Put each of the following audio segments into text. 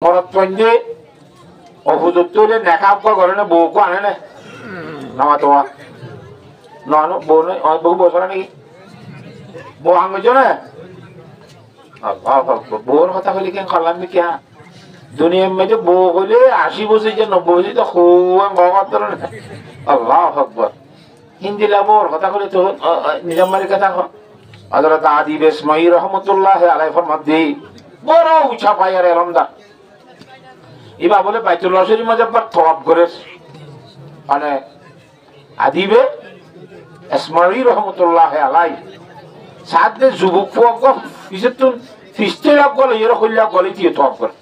মরত পঞ্জে অপুযুক্ত হলে নেখা করে না বউকে আনে না নামা তোমা নয় বউ নয় বহু বছর নাকি বউ আনছ না বউর কথা হলে কেন করলাম কি দুনিয়ার মধ্যে বউ হলে 80 বছর যে 90 বছর তো খুব আল্লাহ আকবার হিন্দি বউর কথা হলে তো নিজামারির কথা হযরত আদি বেসমাই রহমতুল্লাহ আলাইহি ফরমাতে বড় উঁচা পায়ের এলমদা এবার বলে বাইতুল্লাহ শরীফ মাঝে তওয়াব করে মানে আদিবে ইসমাইল রহমতুল্লাহ আলাই সাথে যুবক ফুয়াক ফিসতুন ফিস্তেলাপ গলে এর কইলা গলে দিয়ে তওয়াব করে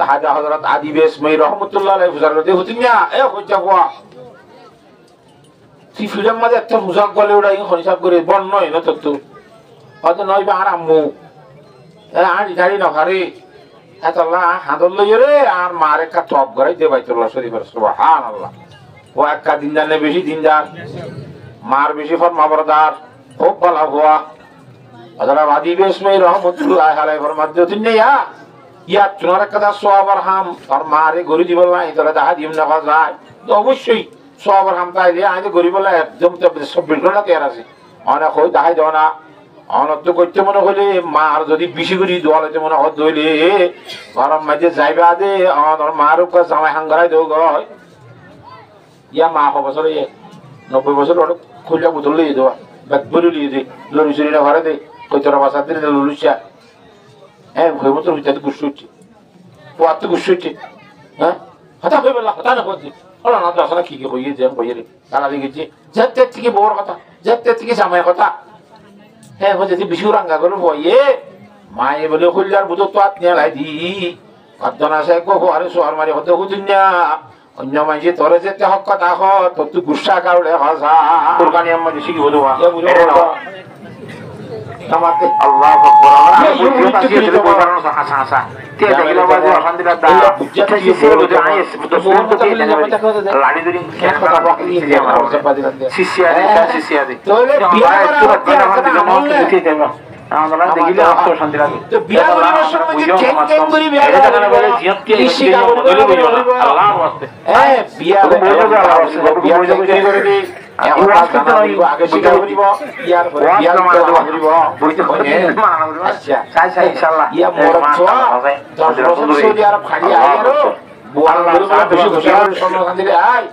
হাজা হযরত আদিবে ইসমাইল রহমতুল্লাহ আলাই বুঝারতে হতিনা এ কইতা ফুয়া সি ফিল্ম মাঝে একটা মুজাক গলে ওড়াই হিসাব করে বন নয় না তো হয়তো নয় বা আর আম্মু আর গাড়ি না হারে আল্লাহ হাদর লইয়ে রে আর মার একটা টপ করাই দে বাইতুল্লাহ শরীফের সুবহানাল্লাহ ও একটা দিন জানে বেশি দিন যান মার বেশি ফরমাবরদার খুব ভালো হওয়া হযরত আদি বেসমাই রহমাতুল্লাহ আলাইহি ফরমাতে তিনিয়া ইয়া তোমার কথা সওয়াবার হাম আর মারে গরি দিব না তোরা দাহা দিম না যায় তো অবশ্যই সওয়াবার হাম তাই দিয়ে আজ গরি বলে একদম তো সব বিলকুল না তৈরি আছে অনেক কই দাহাই দাও না অনর্থ করতে মনে হলে মার যদি বেশি করে দোয়া হইতে মনে হত হইলে গরম মাঝে যাইবা দে আমার মার উপর জামাই হাঙ্গারাই দেও গয় ইয়া মা বছর 90 বছর ওটা খুলে বোতল লিয়ে দেওয়া ব্যাগ ভরে লিয়ে দে লরি চুরি না ঘরে দে কইতরা বাসাতে লুলুসা হ্যাঁ ভয় মতো হইতে গুছু হচ্ছে পোয়াত গুছু হচ্ছে হ্যাঁ হতা হইবে না হতা না হচ্ছে ওলা না দাসনা কি কি কইয়ে যেন কইয়ে রে তারা লিখেছে যেতে থেকে বড় কথা যেতে থেকে জামাই কথা হ্যাঁ বলছে বিশু রাঙ্গা করে বইয়ে মায়ে বলে খুললার বুঝো তো আত্মীয় লাই দি কতনা সে কো আরে সোয়ার মারি হতে হুদিন না অন্য মাঝে তোরে যেতে হক কথা হ তোর তুই গুসা কাউলে হাসা কুরবানি আম্মা শিখি বলো এ বুঝো আমাকে আল্লাহু আকবার আমরা বুঝতে পারছি যে বলরানো হাসা হাসা তে দেখিলা বাজে আলহামদুলিল্লাহ দা বুঝতে কি বলো যে আইস তো শুন তো লাড়ি ধরি কেন কথা বলি যে আমার শিষ্যা দে তোলে বিয়া করা আমরা দেখিলে অত শান্তি লাগে তো বিয়া করার সময় যে কেন কেন করি বিয়া করা বলে জিয়তকে শিখা বলে আল্লাহর ওয়াস্তে বিয়া বিয়া করে দি এখন আসতে নয় আগে শিখা করিব ইয়ার বিয়া করিব বইতে হয় আচ্ছা চাই চাই ইনশাআল্লাহ ইয়া মরত দশ বছর সৌদি আরব খালি আইরো বোয়াল করে বেশি ঘোষণা সম্মান দিলে আই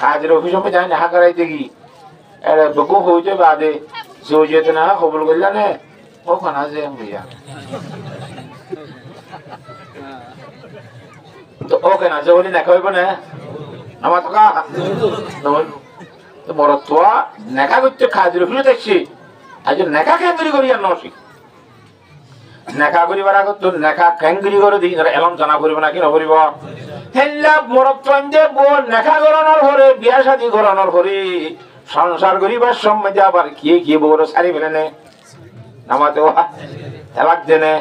কাজের অফিস মে যাই না করাইতে কি এর বকো হইতে বাদে জোজেতে না কবুল করলা না ওখানে যে ভইয়া তো ওখানে যে বলি না কইব না আমার তো কা তো বড় তো নেকা করতে কাজের অফিসে দেখছি আজ নেকা কেঙ্গরি করি আর নসি নেকা করিবার আগে তো নেকা কেঙ্গরি করে দিই এলম জানা করিব না কি নকরিব হেল্লা মরত পঞ্জে বউ নেকা গরণর হরে বিয়া শাদী গরণর হরে সংসার করিবার সময় আবার কি কি বড় সারি ফেলে নামাতে এলাক দেনে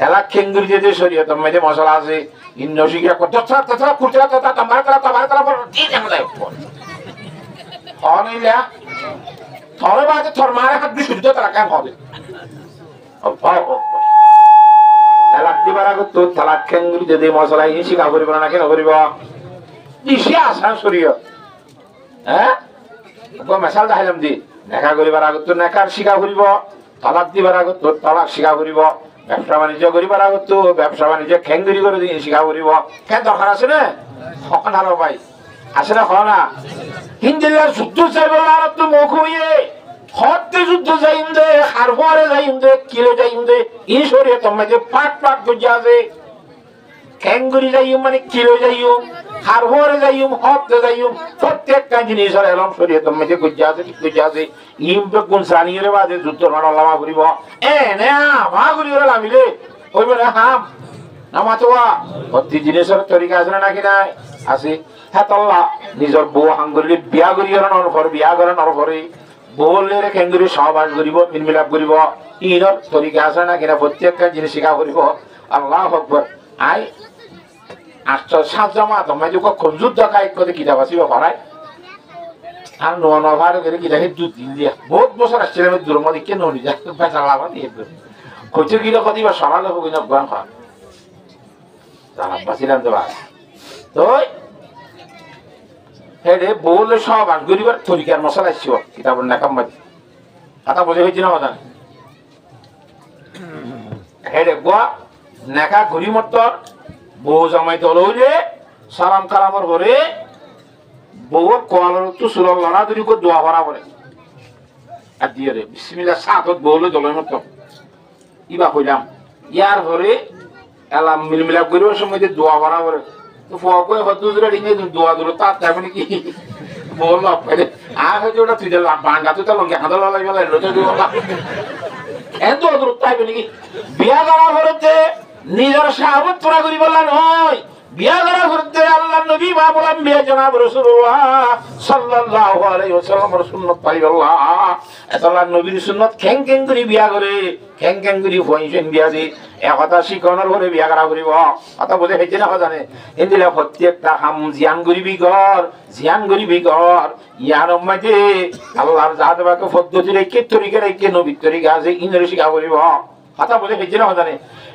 এলাক কেঙ্গরি যে শরীয়তের মধ্যে মশলা আছে ইন্দ্রশিকা কত তথা কুরতা তথা তোমার করা বড় ঠিক আছে অনিলা তোরে বাজে তোর মারে হাত দিয়ে শুদ্ধ তারা কেন হবে তালাক দিবার আগে তো তালাক কেঙ্গুরি যদি মশলা এই শিকা করিব না কেন করিব দিশে আসান শরীয় হ্যাঁ মেশাল দেখাইলাম দি নেকা করিবার আগে তো নেকার শিকা করিব তালাক দিবার আগে তো তালাক শিকা করিব ব্যবসা বাণিজ্য করিবার আগে তো ব্যবসা বাণিজ্য কেঙ্গুরি করে দিয়ে শিকা করিব কেন দরকার আছে না হকন হারো ভাই আছে না না হিন্দিলা যুদ্ধ চাইব আর তো মুখ হইয়ে হতে যুদ্ধ যাইম দে হারবারে যাইম দে কিলে যাইম দে এই শরীয়ত মধ্যে পাট পাট বুঝা আছে কেঙ্গুরি যাইম মানে কিলে যাইম হারবারে যাইম হতে যাইম প্রত্যেকটা জিনিসের এলম শরীয়ত মধ্যে বুঝা আছে ইমবে কোন সানিরে বাদে যুদ্ধ মানলামা করিব না মা করিব লামিলে হইবে না হাম নামাতোয়া প্রতি জিনিসের তরিকা আছে নাকি নাই আছে হ্যাঁ তল্লা নিজের বউ হাঙ্গুরি বিয়া করানোর পরে বউলে কেঙ্গুরি সহবাস করিব মিলমিলাপ করিব ইনর তরিকা আছে না কিনা প্রত্যেকটা জিনিস শিখা করিব আল্লাহু আকবার আই আচ্ছা সাজমা তোমায় যে কোন যুদ্ধ কাই করে কিতাব আসিব পড়ায় আর নোয়া ভাড়া করে কিতাব দুধ দিন দিয়া বহুত বছর আসছে দূর মধ্যে কেন নি যা পয়সা লাভ দিয়ে কইতে গিয়ে কদিবা সরালে হবে না গান খা তারা বাঁচিলাম দেবা তো হেডে বললে সব আর গরিবার তরিকার মশলা আসছে কিতাবের নাকাম মাঝে কথা বোঝা হয়েছে না কথা হেডে গোয়া নেখা ঘুরি মতর বউ জামাই দল হইলে সালাম কালামর করে বউর কোয়ালের তো সুরল লড়া দুরি করে দোয়া ভরা করে আর দিয়ে রে বিসমিল্লাহ সাতত বউলে দলের মতো ইবা কইলাম ইয়ার ঘরে এলাম মিলমিলাপ করিবার সময় দোয়া ভরা করে তো ফকে হয়তো দোয়া দিল তার যাবে নাকি বললাম হয়তো ওটা তুই বাঙ্গা তুই তার লঙ্গে হাঁদা লাগবে এত দূরত্ব হবে নাকি বিয়া করা ঘরেতে নিজের সাহাবত পুরা করি বললাম নয় বিয়া করা ঘরেতে আল্লাহ নবী মা বললাম বিয়া জনাব রাসূলুল্লাহ সাল্লাল্লাহু আলাইহি ওয়াসাল্লামের সুন্নাত পাইবাল্লাহ আল্লাহ নবীর সুন্নাত খেং খেং করে বিয়া করে খেং খেং করে ফইছেন বিয়া দি একতা শিকনের ঘরে বিয়া করা করিব কথা বুঝে হইছে না জানে এন্দিলা প্রত্যেকটা হাম জিয়ান গরিবি ঘর ইয়ার মধ্যে আল্লাহর জাতবাকে পদ্ধতি রেখে তরিকা রেখে নবীর তরিকা আছে ইংরেজি শিখা করিব কথা বুঝে হইছে না জানে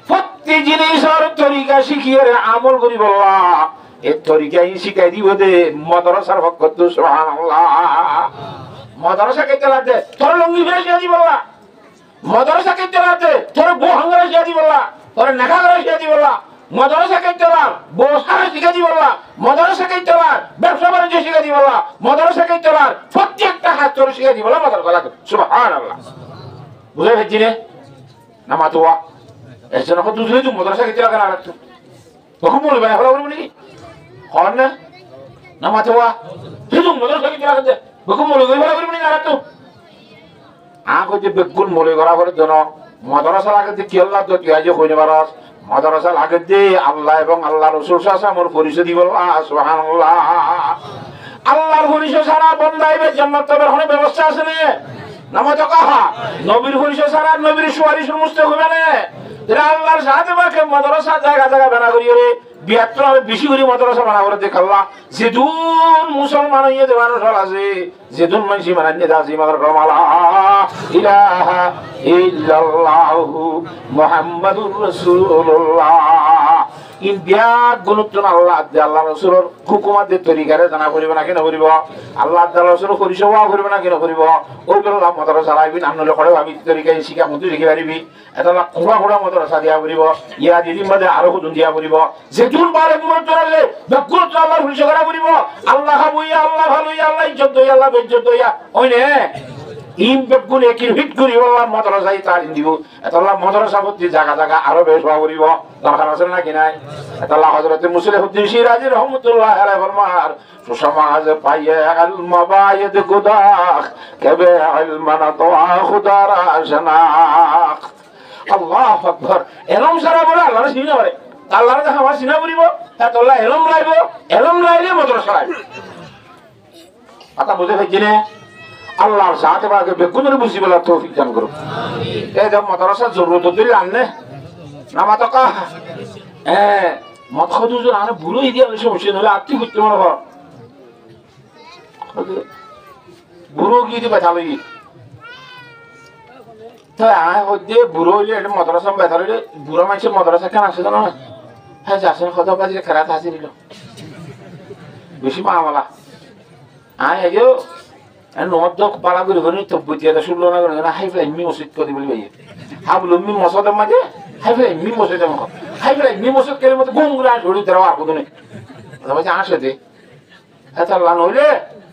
প্রত্যেক জিনিসের তরিকা শিখিয়ে আমল করিব এই তরিকাই শিখাই দিব দে মাদ্রাসার পক্ষ থেকে সুবহানাল্লাহ মাদ্রাসা কে চালাতে তোর লঙ্গি ফেলে শিখা দিব মাদ্রাসা কে চালাতে তোর বউ হাঙ্গারা শিখা দিব তোর নাগারা শিখা দিব মাদ্রাসা কে চালার বউ সারা শিখা দিব মাদ্রাসা কে চালার ব্যবসা বাণিজ্য শিখা দিব মাদ্রাসা কে চালার প্রত্যেকটা হাত তোর শিখা দিব মাদ্রাসা সুবহানাল্লাহ বুঝে হচ্ছে না মাতুয়া এর জন্য কত দুধ তুই মাদ্রাসা কে চালা কেন রাখতো তখন বলবে ভালো বলবো নাকি হন না মাতুয়া তুই মাদ্রাসা কে চালা কেন তখন বলবে ভালো বলবো নাকি রাখতো যে বেগুন মনে করা করে জন মাদ্রাসা লাগে যে কি আল্লাহ তো তুই আজ হইনে পারস মাদ্রাসা লাগে যে আল্লাহ এবং আল্লাহ রসুল আমার পরিচয় দিব সুবহানাল্লাহ আল্লাহর পরিচয় ছাড়া বন্দাইবে জান্নাত পাবার ব্যবস্থা আছে না নামাজ কাহা নবীর পরিচয় ছাড়া নবীর সুপারিশ মুস্তে হবে না এরা আল্লাহর সাথে বাকে মাদ্রাসা জায়গা জায়গা বানা করি রে 72 বেশি করে মাদ্রাসা বানা করে দেখাল্লা যেদুন মুসলমান হইয়ে যে মানুষ আছে যেদুন মানুষ মানান্নে দাসি মাদ্রাসা মালা ইলাহা ইল্লাল্লাহু মুহাম্মাদুর রাসূলুল্লাহ ইন বিয়াত গুণতন আল্লাহ আল্লাহ রাসূলের হুকুমাতের তরিকারে জানা করিব না কেন করিব আল্লাহ তাআলা রাসূলের পরিচয় করিব না কেন করিব ওই বললাম মাদ্রাসা রাখবি আমনলে করে আমি তরিকায় শিখা মত শিখি পারিবি এটা কুড়া কুড়া মাদ্রাসা দিয়া করিব ইয়া দিদির মধ্যে আরো হুদুন দিয়া করিব যেতুন বারে গুণ চলে বেগুণ আল্লাহর পরিচয় করা করিব আল্লাহ হাবুইয়া আল্লাহ ভালোইয়া আল্লাহ ইজ্জত দইয়া আল্লাহ বেজ্জত দইয়া ওইনে ইম বেগুণ একই হিট করিব মাদ্রাসায় তালিম দিব এটা মাদ্রাসা ভর্তি জায়গা জায়গা আরো বেশ হওয়া করিব দরকার আছে নাকি নাই এটা হযরত মুসলিহুদ্দিন সিরাজি রাহমাতুল্লাহ আলাইহি ফরমান সমাজ পাইয়ে আল মাবায়েদ গুদাখ কবে ইলমান তোয়া খুদার আশনাক আল্লাহু আকবার এরম সারা বলে আল্লাহর সিনা করে আল্লাহর দেখা আমার সিনা করিব এত আল্লাহ এরম লাইলে মাদ্রাসা লাইব কথা বুঝে হইছে না আল্লাহর সাথে বাকে বেকুনের বুঝি বলা তৌফিক দান করো আমিন এই যে মাদ্রাসা জরুরত দিল আননে নামা তো কা মত খুদুজুর আনে বুড়ো ইদিয়া সমস্যা হলে আত্মি করতে মনে হয় বুড়ো গিয়ে দিবে তাহলে তাই আয় হচ্ছে বুড়ো হইলে এটা মাদ্রাসা ব্যথা হইলে বুড়ো মানুষের মাদ্রাসা কেন আসে জানো না হ্যাঁ যাচ্ছেন কথা বাজিয়ে খেলাতে হাসি নিল বেশি মামালা আয় এই যে নদক পালা করে ঘরে তব্বতিয়া শুনলো না করে হাইফ্লাই মি মসজিদ করে বলি ভাই হাবলো মি মসজিদের মাঝে হাইফ্লাই মি মসজিদের মতো হাইফ্লাই মি মসজিদ করে মতো গুমগুলা ঝড়ি দেওয়া আর কোথাও নেই বলছে আসে দে এত আল্লাহ নইলে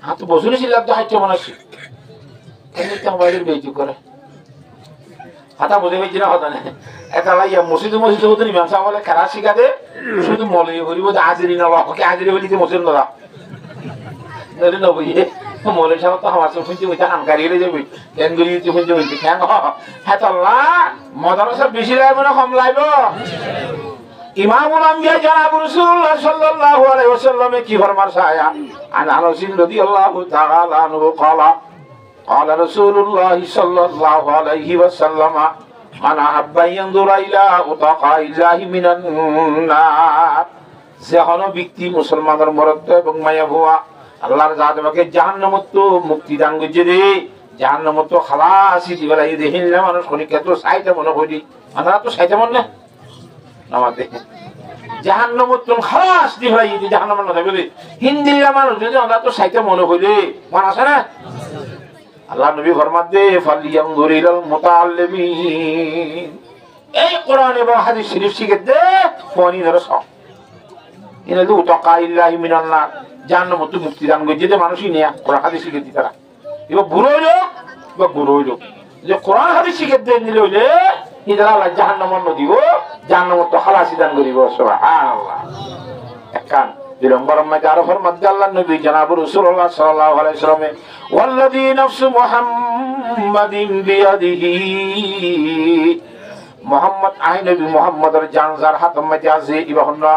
হাত বসুনি ছিলাম তো হাইটে বানাচ্ছি বাইরের বেইচুক করে হাতা বুঝে পেয়েছি না কথা নেই এটা লাইয়া মসজিদে মসজিদে হতো ইমাম সাহেব বলে খেলা শিখা দে শুধু মলে করিব যে হাজিরি না ওকে হাজিরি বলি মসজিদ না নইলে নবইয়ে মলে সাহেব তো আমার শুনছি ওইটা আনকারি গেলে যাবি কেনগুলি শুনছি ওইটি কেন হ্যাঁ তো আল্লাহ মাদ্রাসা বেশি লাগবে না কম লাগবে ইমামুল আম্বিয়া জনাব রাসূলুল্লাহ সাল্লাল্লাহু আলাইহি ওয়াসাল্লামে কি ফরমান ছায়া আন আনাস রাদিয়াল্লাহু তাআলা আনহু قال قال رسول الله صلى الله عليه وسلم من أحب أن ينظر إلى أتقاء الله من النار যেন ব্যক্তি মুসলমানের মরদ এবং মায়া ভুয়া আল্লাহর জাতকে জাহান্নামত মুক্তি দান করছে রে জাহান্নামত খালাসি দিবেলাই দেখিন না মানুষ কোন ক্ষেত্র সাইতে মনে করি আমরা তো সাইতে মন না আমাদের জাহান্নামত তুম খালাস দি ভাই দি জাহান্নামের কথা বলে হিন্দিরা মানুষ যদি ওরা তো সাইতে মনে হইলে মনে আছে না আল্লাহ নবী ফরমান দে ফালিয়ানজুর ইলাল মুতাআল্লিমিন এই কোরআন এবং হাদিস শরীফ শিখে দে ফনি ধরে সব ইনা দু তাকা ইল্লাহি মিনান নার জাহান্নামত মুক্তি দান করে যেতে মানুষই নেয়া কোরআন হাদিস শিখে দি তারা এবার বুড়ো হইলো বা বুড়ো হইলো যে কোরআন হাদিস শিখে দে নিলে হইলে ইদারা আল্লাহ জাহান্নামের মধ্যে দিব জাহান্নামত তো খালাসি দান করিব সুবহানাল্লাহ একান বিলম্বর মধ্যে আরো ফরমান আল্লাহ নবী জনাব রাসূলুল্লাহ সাল্লাল্লাহু আলাইহি ওয়াসাল্লাম ওয়াল্লাযী নাফসু মুহাম্মাদিন বিয়াদিহি মুহাম্মদ আই নবী মুহাম্মদের জান যার হাতের মধ্যে আছে ইবাহুন্না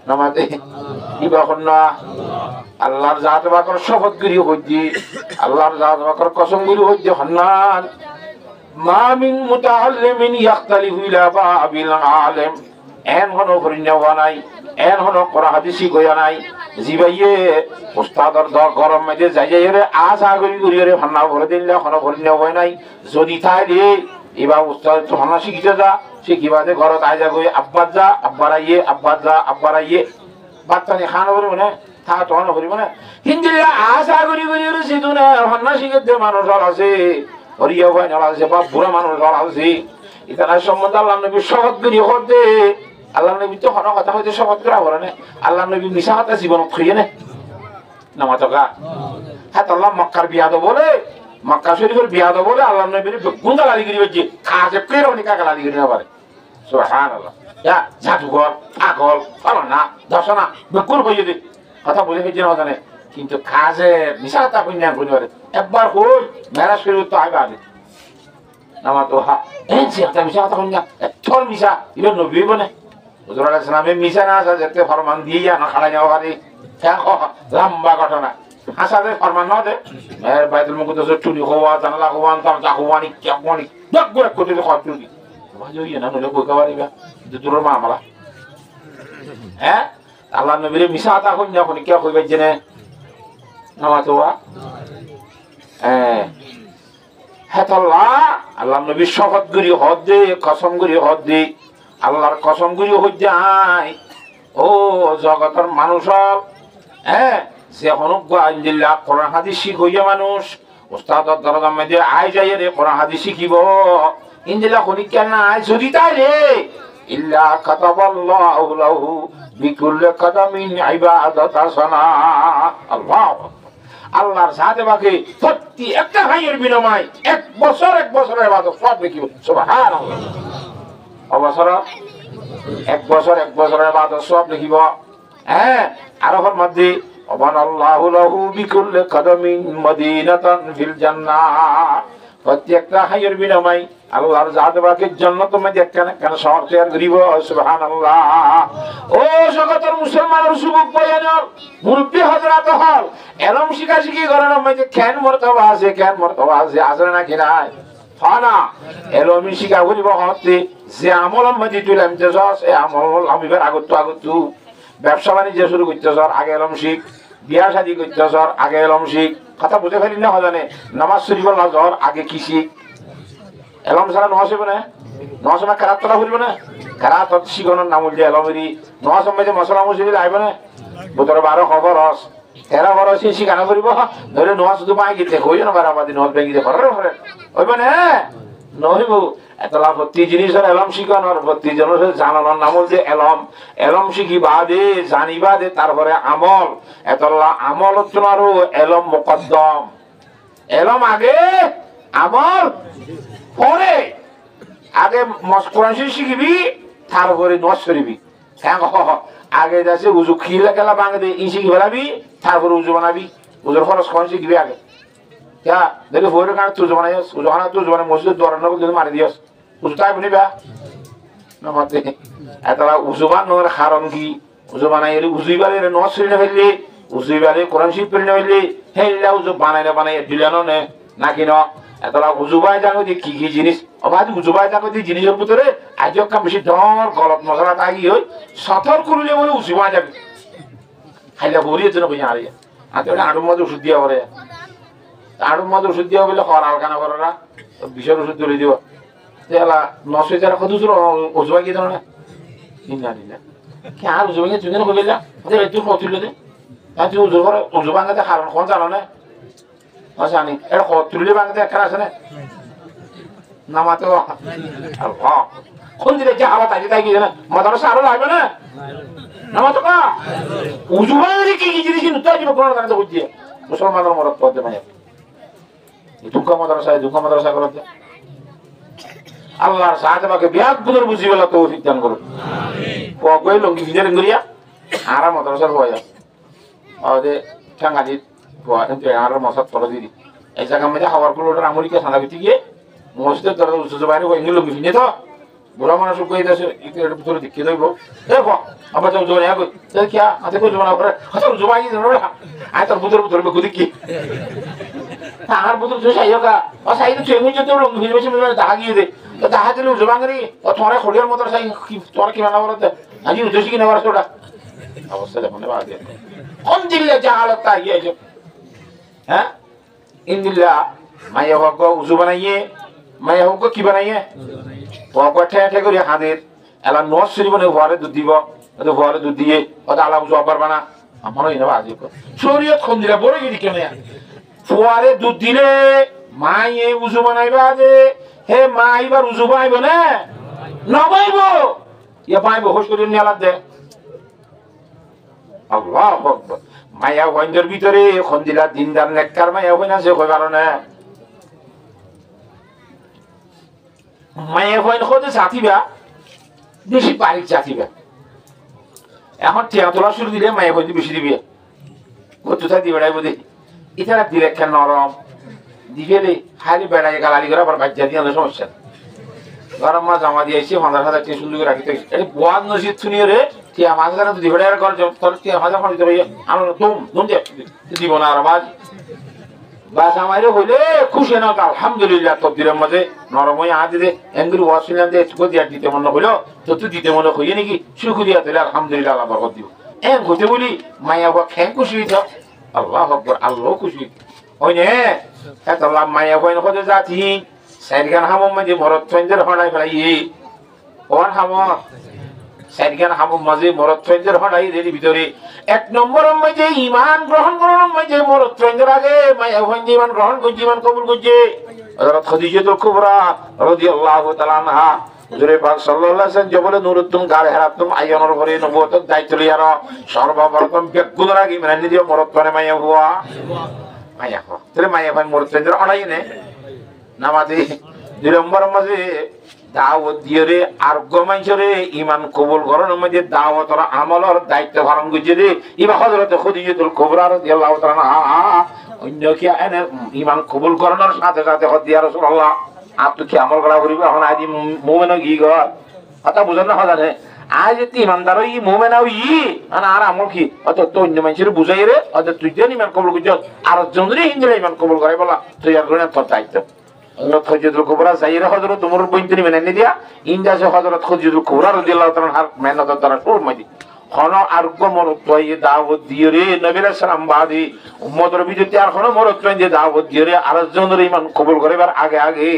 নামাতে ইবাহুন্না আল্লাহর জাত বাকর শপথ করি হইজি আল্লাহর জাত বাকর কসম করি হইজি হান্নান মা মিন মুতাআল্লিমিন ইয়াখতালিফু ইলা বাবিল আলিম এন হনো ফরিনা বানাই এন হনো কোরআন হাদিস কইয়া নাই জিবাইয়ে উস্তাদর দ গরম মধ্যে যাইয়ে রে আশা করি করি রে হান্না ভরে দিল্লা হনো ফরিনা হয় নাই যদি তাই রে এবার উস্তাদ তো হান্না শিখিতে যা শিখিবাদে ঘরত আই যা কই আব্বাস যা আব্বারাইয়ে আব্বাস যা আব্বারাইয়ে বাচ্চানি খানো বলি মানে তা তো হনো করি মানে হিন্দিরা আশা করি করি রে সিধুনা হান্না শিখিতে মানুষ আছে হরিয়া ভাই না আছে বা বুড়া মানুষ আছে ইতানা সম্বন্ধে আল্লাহ নবী শপথ করি হতে আল্লাহ নবী তো হন কথা হইতে শপথ করা বলে না আল্লাহ নবী মিশা কথা জীবন খুঁজে না নামাতকা হ্যাঁ আল্লাহ মক্কার বিয়া তো বলে মক্কা শরীফের বিয়া তো বলে আল্লাহ নবীর গুন্দা লালি করি বলছে কাজে পেরো নি কাকা লালি করি না পারে সুবহানাল্লাহ ইয়া জাদুঘর পাগল ফলানা দর্শনা বেকুল হয়ে দে কথা বলে হইছে না জানে কিন্তু কাজে মিশা কথা কই না করি পারে একবার কই মেরা শরীফ তো আগে আগে নামাতো হা এই যে একটা মিশা কথা কই না তোর মিশা ইবে নবী বনে হুজুর আলাইহিস সালামে মিশা না আছে যেতে ফরমান দিয়ে না খাড়া যাওয়া পারে লম্বা ঘটনা হাসাতে ফরমান না দে এর বাইতুল মুকদ্দাস টুনি হওয়া জানালা হওয়া তার জাহুয়ানি কেমনি দক করে কোটি খাওয়া টুনি ভালো ইয়ে না নলে কই কাবারিবা দুটোর মামলা হ্যাঁ আল্লাহ নবীর মিশা কথা কই না কোন কি কইবে জেনে নামাতো আল্লাহ নবী শপথ করি হদ দে কসম করি হদ দে আল্লাহর কসম করি হইতে যায় ও জগতের মানুষ হ্যাঁ সে হনুল্লাহ কোরআন হাদিস শিখইয়া মানুষ উস্তাদর দরজার মধ্যে আই যাই রে কোরআন হাদিস শিখিব ইনদিলা হনিকা না আই যদি তাই রে ইল্লা কাতাবাল্লাহু লাহু বিকুল্লি কদমিন ইবাদাত সানা আল্লাহ আল্লাহর সাথে বাকি প্রতি একটা ভাইয়ের বিনিময় এক বছরের ইবাদত সব লিখিব সুবহানাল্লাহ অবসর এক বছরের ইবাদত সব লিখিব হ্যাঁ আরফের মধ্যে ওমান আল্লাহু লাহু বিকুল্লি কদমিন মদিনাতান ফিল জান্নাহ প্রত্যেকটা ভাইয়ের বিনিময় আল্লাহর জাত বাকি জান্নাতের মধ্যে একখানে কেন শহর তৈরি করিব সুবহানাল্লাহ ও জগতের মুসলমানের যুবক ভাইয়ের মুরব্বি হযরত হল এলম শিখি করার মধ্যে কেন মর্তবা আছে আসলে না কি নাই ফানা এলম শিখা করিব হতে যে আমল মধ্যে তুলাম যে এ আমল আমি বের আগত ব্যবসা বাণিজ্য শুরু করতেছ আগে এলম শিখ বিয়া শাদী করতেছ আগে এলম শিখ কথা বুঝে ফেলি না জানে নামাজ শরীফ নাজর আগে কি শিখ এলম ছাড়া নমাজ হইব না নমাজ সময় কেরাত তোলা ফুরিব না কেরাত শিখনের নাম উল্টে এলমেরি নমাজ সময় যে মশলা মসজিদ আইব না বোতর 12 খবর হস 13 বরস শিখানো ফুরিব ধরে নমাজ শুধু পাই গিতে হইব না বারাবাদি নমাজ বেগিতে ফরে হইব না নহইব এতলা প্রতি জিনিসের এলম শিখানোর প্রতি জনের জানানোর নাম হচ্ছে এলম শিখি বাদে জানি বাদে তারপরে আমল এতলা আমল হচ্ছে আরো এলম মুকদ্দম এলম আগে আমল পরে আগে কোরআন শিখিবি তারপরে নমাজ পড়িবি হ্যাঁ আগে যাচ্ছে উজু খিলে গেলা বাঙে দে ই শিখি ফেলাবি তারপরে উজু বানাবি উজুর খরচ কোন শিখিবি আগে क्या देखो फोर का तू जमाना है उस जमाना तू जमाना मस्जिद द्वारा ना को मार दिया उस टाइम नहीं बा ना माते ऐतला उजुबान नोर खारन की उजुबाना ये उजुबाले रे नौसरी ने भेले उजुबाले कुरान शरीफ पढ़ने भेले हे ला उजुबाना ने बनाए दिलानो ने ना कि ना ऐतला उजुबाय जानो दी की जिनिस अब आज उजुबाय जानो दी जिनिस এর ভিতরে আজ একটা বেশি ডর গলত মশলা তাগি হই সতর করলে বলে উজুবায় যাবে খাইলা ভরিয়ে জন্য কই আরে আতে আড়ুর মধ্যে ওষুধ দিয়া পরে আড়ুর মধ্যে ওষুধ দিয়া বলে খাওয়ার আলকানা করে না বিষের ওষুধ তুলে দিব তেলা নশো যারা কত দূর উজুবাই গিয়ে না ইন্নালিল্লাহ কি আর উজু ভাঙে তুমি কইলা যে তুই কত তুলে দে তুই উজু করে উজু ভাঙাতে কারণ কোন জানো না জানি এটা কত তুলে ভাঙাতে একটা আছে না নামাতে আল্লাহ কোন দিকে যে হাওয়া তাই তাই কি জানা মাদ্রাসা আরো লাগবে না নামাতে কা উজু ভাঙে কি কি জিনিস নতুন জীবন কোন জানতে বুঝিয়ে মুসলমানের মরদ পড়তে মানে দুঃখ মাদ্রাসা করতে আল্লাহর সাহায্যে আমাকে বিয়াত গুলোর বুঝি বলা তৌফিক দান করুন কই লঙ্গি ভিজে গড়িয়া আরা মাদ্রাসার হয়ে আদে ঠাঙ্গালি এনতে আর মশাত পড়া দিদি এই জায়গা মধ্যে হাওয়ার কুলোটার আমরিকা সাদা বিটি গিয়ে মসজিদের দরজা উঁচু বাইরে কই লঙ্গি ভিজে তো বুড়া মানুষ কই দেশে একটু ভিতরে দেখিয়ে দেবো দেখো আবার তো জোরে কই কি হাতে কই জমা করে হাতে জমা গিয়ে আয় তোর ভিতরে গুদি কি আর বুতুল তো সাইকা ও সাইতে চেঙ্গি যেতে লঙ্গি ভিজে বেশি দাগা গিয়ে দে তো দাগা দিলে জবাঙ্গরি ও তোমারে খড়িয়ার মতো সাই কি তোর কি বানা বলতে আজি উদ্দেশ্য কি নেবার তোটা অবস্থা দেখুন এবার আগে কোন দিল্লা জাহালত তা গিয়েছে হ্যাঁ ইন্দিল্লা মাইয়া হক উজু বানাইয়ে মাইয়া হক কি বানাইয়ে ও কঠে ঠে করে হাদের এলা নস শরীফে ভরে দুধ দিব তো ভরে দুধ দিয়ে ও আলা উজু আবার বানা আমারও ইনা বাজে শরীয়ত কোন দিলা বড় গিরি কেন ফুয়ারে দুধ দিলে মাইয়ে উজু বানাইবা যে হে মা এবার উজু পাইব না নবাইব ইয়া পাইব হোস করে নিয়ে আলাদ দে আল্লাহ আকবার মায়া ওয়াইন্ডের ভিতরে খন্দিলা দিনদার নেককার মায়া হই না সে কই কারণে মায়া হইন খোদে সাথীবা বেশি পারিক সাথীবা এখন টিয়া তোলা শুরু দিলে মায়া হইতে বেশি দিবে কতটা দিবে রাইব দে ইতারা দিলে কেন নরম দিবেলে হারি বেড়াই গালালি করে আবার বাচ্চা দিয়ে সমস্যা গরম মাছ জমা দিয়েছি 15,000 টাকা সুন্দর করে রাখিতে এটা বোয়াদ নসিদ শুনিয়ে রে টিয়া মাছ জানা তো দিবে আর কর তোর টিয়া মাছ এখন দিতে আমরা দুম দে দিব না আর মাছ বাস আমারে হইলে খুশি না আলহামদুলিল্লাহ তবদিরের মাঝে নরম হয়ে আ দিতে এঙ্গুরি ওয়াসিলাম যে একটু দিয়া দিতে মনে হইলো তো তুই দিতে মনে হইয়ে নাকি শুকরিয়া দিলে আলহামদুলিল্লাহ আল্লাহ বরকত দিব এন হইতে বলি মাইয়া বা খ্যাং খুশি হইতো আল্লাহু আকবার আল্লাহ খুশি ওইনে এত লাভ মাইয়া হইন হতে যাতি সাইরগান হামম মাঝে মরদ ফেঞ্জের হড়াই ফেলাই ওর হাম সাইরগান হামম মাঝে মরদ ফেঞ্জের হড়াই রেডি ভিতরে এক নম্বরের মাঝে ঈমান গ্রহণ করার মাঝে মরদ ফেঞ্জের আগে মাইয়া হইন ঈমান গ্রহণ করছে ঈমান কবুল করছে হযরত খাদিজাতুল কুবরা রাদিয়াল্লাহু তাআলা আনহা হুজুরে পাক সাল্লাল্লাহু আলাইহি ওয়াসাল্লাম জবলে নুরুদ্দুম গারে হারাতুম আয়নর ঘরে নবুয়তক দায়িত্ব লিয়ার সর্বপ্রথম বেগুনের আগে মেনে দিও মরদ করে মাইয়া হুয়া মাইয়া হো তাহলে মাইয়া ভাই মরদ ফেঞ্জের হড়াই নে নামাজি 2 নম্বরের মাঝে দাওয়াত দিয়ে রে আর গমাইছরে ঈমান কবুল করার মাঝে দাওয়াতের আমলের দায়িত্ব পালন করছে রে ইবা হযরত খাদিজাতুল কুবরা রাদিয়াল্লাহু তাআলা অন্য কি এনে ঈমান কবুল করানোর সাথে সাথে হদ ইয়া রাসূলুল্লাহ আপনি কি আমল করা করিবে এখন আদি মুমিন কি গো কথা বুঝেন না জানে আজ এতি ইমানদার ই মুমিন ই আর আমল কি অত তো অন্য মানুষের বুঝাই রে অত তুই যেন ঈমান কবুল করছ আর জনরে হিন্দরে ঈমান কবুল করে বলা তুই আর করে তোর দায়িত্ব হযরত খাদিজাতুল কুবরা যাইরা হযরত উমর বইন্তনি মেনে দিয়া ইনদাসে হযরত খাদিজাতুল কুবরা রাদিয়াল্লাহু তাআলা হার মেহনতের দ্বারা সুর মাইদি কোন আর কোমর তোই দাওয়াত দিয়ে রে নবী সালাম বাদি উম্মতের বিজতি আর কোন মরত তোই যে দাওয়াত দিয়ে রে আর জনের ঈমান কবুল করিবার আগে আগে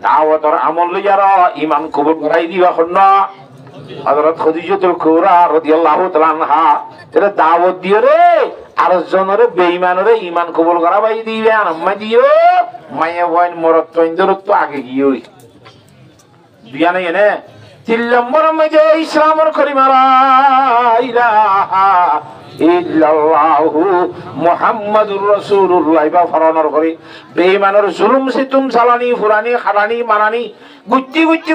দাওয়াতের আমল লইয়ারা ঈমান কবুল করাই দিবা হন্না হযরত খাদিজাতুল কুবরা রাদিয়াল্লাহু তাআলা আনহা এর দাওয়াত দিয়ে রে আর জনের বেঈমানরে ঈমান কবুল করাবাই দিবে আম্মা দিও মায়া ওয়াইন মরত তোই তো আগে গিয়েই বিয়া নাই এনে 3 নম্বর মধ্যে ইসলামের কলিমা লা ইলাহা ইল্লাল্লাহু মুহাম্মাদুর রাসূলুল্লাহ বা ফরমানোর করে বেঈমানের জুলুম সিতুম চালানি ফুরানি খারানি মারানি গুচ্ছি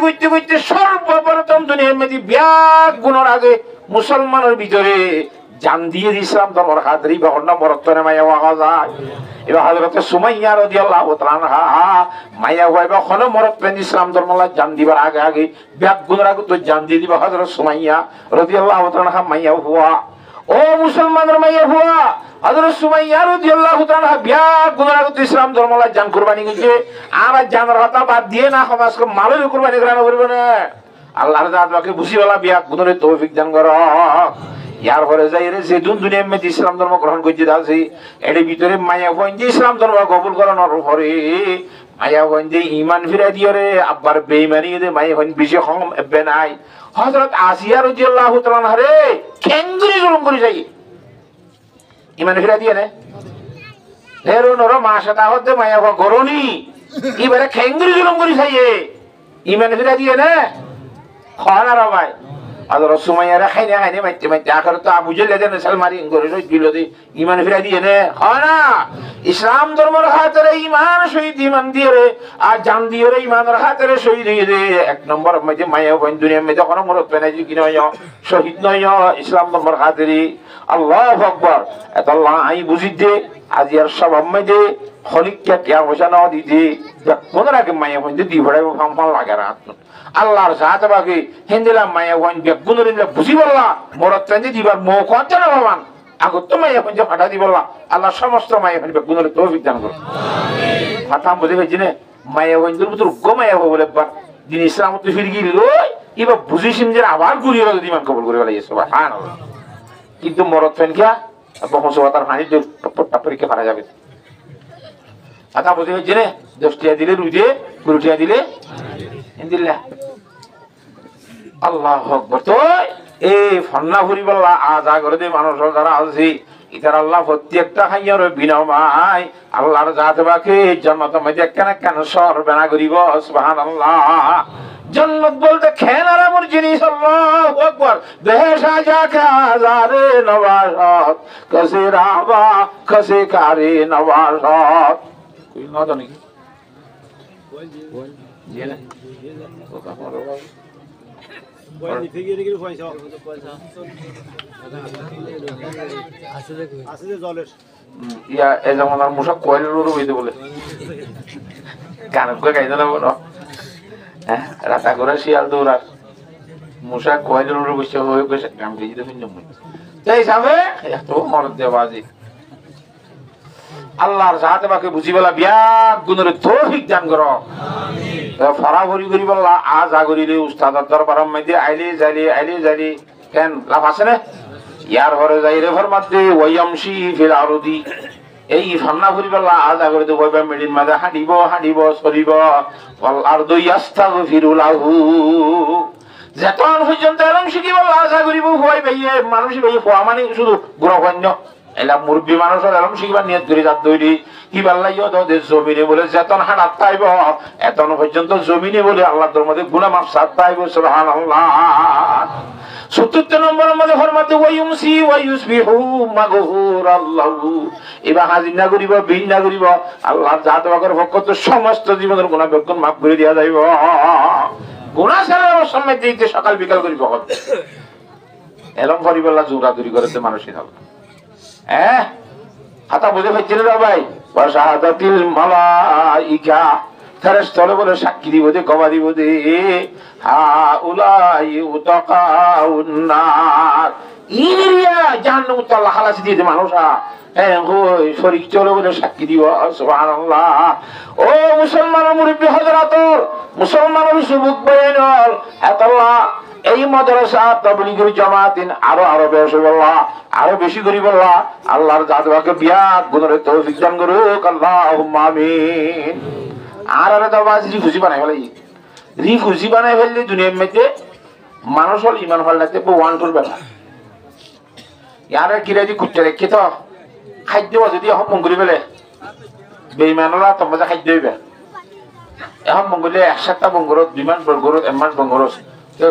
সর্বপ্রথম দুনিয়ার মধ্যে ব্যাগ গুণের আগে মুসলমানের ভিতরে জান দিয়ে ইসলাম ধর্মের খাতিরে বহুনা বরতনে মায়া ওয়া যায় এবার হযরত সুমাইয়া রাদিয়াল্লাহু তাআলা আনহা মায়া হইবা কোন মরদ পেন ইসলাম ধর্মলা জান দিবার আগে আগে ব্যাগ গুণের আগে তো জান দিয়ে দিবা হযরত সুমাইয়া রাদিয়াল্লাহু তাআলা আনহা মায়া হুয়া ও মুসলমানের মায়া হুয়া হযরত সুমাইয়া রাদিয়াল্লাহু তাআলা ব্যাগ গুণের আগে তো ইসলাম ধর্মলা জান কুরবানি করেছে আর জানের কথা বাদ দিয়ে না সমাজকে মালের কুরবানি করানো করবে না আল্লাহর জাতকে বুঝিওয়ালা ব্যাগ গুণের তৌফিক দান করো ইয়ার পরে যাই রে যে দুনিয়ার মধ্যে ইসলাম ধর্ম গ্রহণ করতে আছে এর ভিতরে মায়া হইন ইসলাম ধর্ম কবুল করানোর পরে মায়া হইন ঈমান ফিরা দিও রে আব্বার বেঈমানি দে মায়া হইন বেশি কম এবে নাই হযরত আসিয়া রাদিয়াল্লাহু তাআলা আনহারে কেঙ্গুরি জুলুম করে যাই ইমান ফিরা দিয়ে নে হেরো নরো মাশাতা হতে মায়া গরনি এবারে কেঙ্গুরি জুলুম করে যাইয়ে ইমান ফিরা দিয়ে নে খানা রে ভাই আদর সুমাইয়া খাইনে খাইনে মাইতে মাইতে আখর তো আবু জেল দেন সালমারি করে দিল দি ইমান ফিরা দিয়ে নে খানা ইসলাম ধর্মের খাতিরে ঈমান শহীদ ঈমান দিয়ে রে আর জান দিয়ে রে ঈমানের খাতিরে শহীদ হয়ে দে এক নম্বর মধ্যে মায়া বন দুনিয়া মধ্যে কোন মরত পেনা জি কিনা শহীদ নয় ইসলাম ধর্মের খাতিরে আল্লাহু আকবার এত আল্লাহ আই বুঝি দে আজ আর সব মধ্যে খলিককে টিয়া বসা না দিতে মনে রাখে মায়া বন দি ভরে ফাম ফাম লাগে রাত আল্লাহর জাত বাকি হিন্দিলাম মায়া বন বেগুনের বুঝি বললা মরত পেনা দিবার মুখ কত না ভগবান আগত তো মায়া বন ফাটা দি বললা আল্লাহ সমস্ত মায়া বন বেগুনের তৌফিক দান করুন আমিন ফাটাম বুঝে গেছি না মায়া বন দুর ভিতর গোমায়া বলে বার দিন ইসলাম তো ফিরে গিয়ে লই এবার বুঝিছিম যে আবার ঘুরিয়ে গেল দিমান কবুল করে বলে সুবহানাল্লাহ কিন্তু মরত পেন কিয়া বহসওয়াতার হানি পরীক্ষা করা যাবে আতা বুঝে গেছি না 10 টাকা দিলে রুজে 20 টাকা দিলে ইনদিল্লাহ আল্লাহু আকবার তো এই ফন্না ভরি বললা আজ আগরে দে মানুষ যারা আছে ইতার আল্লাহ প্রত্যেকটা খাইয়ার বিনামাই আল্লাহর জাত বাকি জান্নাত মধ্যে কেন কেন সর বেনা করিব সুবহানাল্লাহ জান্নাত বলতে খেনার আমর জিনিস আল্লাহু আকবার দেশা যা কাজারে নওয়াজত কসে রাবা কসে কারে নওয়াজত কই না জানি বল জেলে তো কামর ইয়া এ যেমন আর মুসা কয়েলের রুইতে বলে কানক গাইতে না বলো হ্যাঁ রাতা করে শিয়াল দৌড়ার মুসা কয়েলের রু বসে হয়ে গেছে গাম দিয়ে দিতে জমি এই সাবে এত মরদ দেবাজি আল্লাহর জাত বাকে বুঝি বলা বিয়া গুণের তৌফিক দান করো আমিন ফরাফরি করি বললা আজ আগরিলে উস্তাদ দরবার মধ্যে আইলে যাইলে কেন লাভ আছে না ইয়ার ঘরে যাইরে ফরমাতে ওয়ায়ামশি ফিল আরদি এই ফান্না করি বললা আজ আগরিতে ওইবা মেডিন মাঝে হাঁটিব সরিব ওয়াল আরদু ইয়াস্তাগফিরু লাহু যতন পর্যন্ত এরম শিখি বললা আজ আগরিব হই ভাইয়ে মানুষ ভাই হওয়া মানে শুধু গুরুগণ্য এলা মুরব্বী মানুষের এরম শিখবার নিয়ত করে যাত দইলি কি বাল্লাইও তো জমিনে বলে যেতন হাঁটাত পাইব এতন পর্যন্ত জমিনে বলে আল্লাহর মধ্যে গুনাহ মাফ সাত পাইব সুবহানাল্লাহ ৭৭ নম্বরের মধ্যে ফরমাতে ওয়ায়ুমসি ওয়ায়ুসবিহু মাগফুরাল্লাহু এবা হাজির না করিব বিন না করিব আল্লাহর জাত বাকের পক্ষ তো সমস্ত জীবনের গুনাহ বেকন মাফ করে দেয়া যাইব গুনাহ ছাড়া সময় দিতে সকাল বিকাল করিব এরম পরিবেলা জোরা দূরি করে মানুষই হবে হ্যাঁ হাতা বুঝে পাচ্ছেন রে ভাই ওয়াশাহাদাতিল মালাইকা ফেরেশতারা বলে সাক্ষী দিব দে গবা দিব দে হা উলাই উতাকাউন নার ইরিয়া জাহান্নাম তো আল্লাহ খালাস দিয়ে দে মানুষা হ্যাঁ হই শরীক চলে বলে সাক্ষী দিব সুবহানাল্লাহ ও মুসলমান মুরব্বি হযরতর মুসলমানের সুবুক বয়ানল আল্লাহ এই মাদ্রাসা তাবলীগের জামাতিন আরো বেশি বললা আরো বেশি করি বললা আল্লাহর জাতবাকে বিয়া গুণের তৌফিক দান করুক আল্লাহুম্মা আমিন আর দাবাজ রিফুজি বানাই ফেলাই রিফুজি বানাই ফেললে দুনিয়ার মধ্যে মানুষ হল ইমান হল লাগতে ওয়ান টুর ব্যাপার ইয়ার কিরাজি কুচ্চা রেখে তো খাদ্য যদি এখন মঙ্গলি ফেলে বেইমানরা তোমার খাদ্য হইবে এখন মঙ্গলে 100টা বঙ্গরত 2 মাস বঙ্গরত 1 মাস বঙ্গরত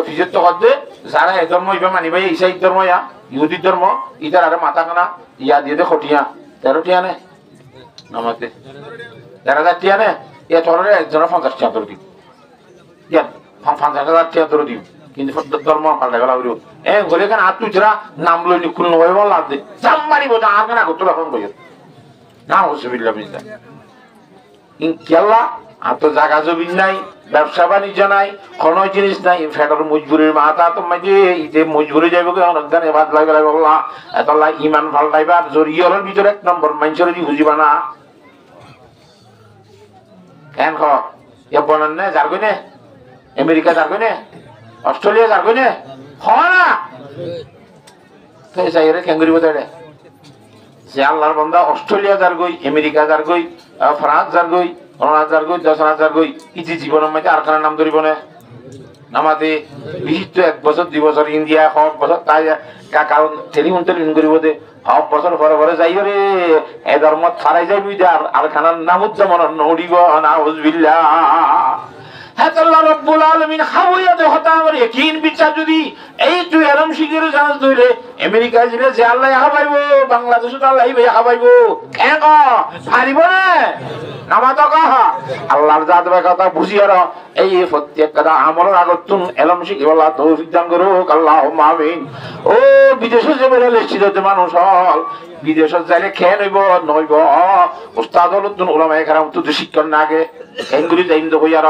ফিজত তো কদে যারা এই ধর্ম ইবা মানিবে ইসাই ধর্ম ইয়া ইহুদি ধর্ম ইতার আরে মাথা কানা ইয়া দিয়ে দে খটিয়া 13 টিয়া নে নামাতে 1000 টিয়া নে ইয়া তোরে একজন 50 টিয়া ধরে দিই ইয়া 50,000 টিয়া ধরে দিই কিন্তু ধর্ম পাল্টা গেল আউরিও এ ঘরে কেন আত্মু জরা নাম লইনি কুল নয় বলা দে জাম মারিব না আর কেন কত রকম কইও না ওসবিল্লাহ বিল্লাহ ইন কেল্লা আর তো জায়গা জমিন নাই ব্যবসা বাণিজ্য নাই কোনো জিনিস নাই ফেডার মজবুরির মাথা তো মাঝে ইতে মজবুরি যাইব অনেকদিন এবার লাগবে বললা এতলা ইমান ফাল্টাইবার জরিয়লের ভিতরে 1 নম্বর মানুষের দি বুঝিবা না কেন খ এ বলেন না যারগই না আমেরিকা যারগই না অস্ট্রেলিয়া যারগই না হয় না তো এই জায়গায় কেঙ্গুরি বতাড়ে যে আল্লাহর বান্দা অস্ট্রেলিয়া যারগই আমেরিকা যারগই ফ্রান্স যারগই 10,000 গই ইতি জীবনের মধ্যে আর কার নাম ধরিব না নামাতে বিশিষ্ট 1 বছর 2 বছর ইন্ডিয়া হক বছর তাই কারণ টেলিফোন করিব দে হক বছর পরে পরে যাইও রে এ ধর্ম ছাড়াই যাইবি আর খানার নামুজ্জামান নড়িব নাউজুবিল্লাহ। হ্যাঁ আল্লাহ রাব্বুল আলামিন হাওয়াতে হতা আমার ইয়াকিন বিচার যদি এই তুই এরম শিগির জানাস ধরে আমেরিকা জিলে যে আল্লাহ হাবাইব বাংলাদেশে আল্লাহ হাবাইব কেন পারিব না নামাজ কাহা আল্লাহর জাত কথা বুঝিয়ার এই প্রত্যেক কথা আমল আগতুন এলম শিখিবাল্লাহ তৌফিক দান করুক আল্লাহুম্মা আমিন। ও বিদেশে যে বেরে লেছিত মানুষ হল বিদেশে যাইলে খেয়ে নইব নইব উস্তাদ হলতুন উলামায়ে কেরাম তো শিক্ষণ না আগে এঙ্গুলি যাইম তো কইয়ার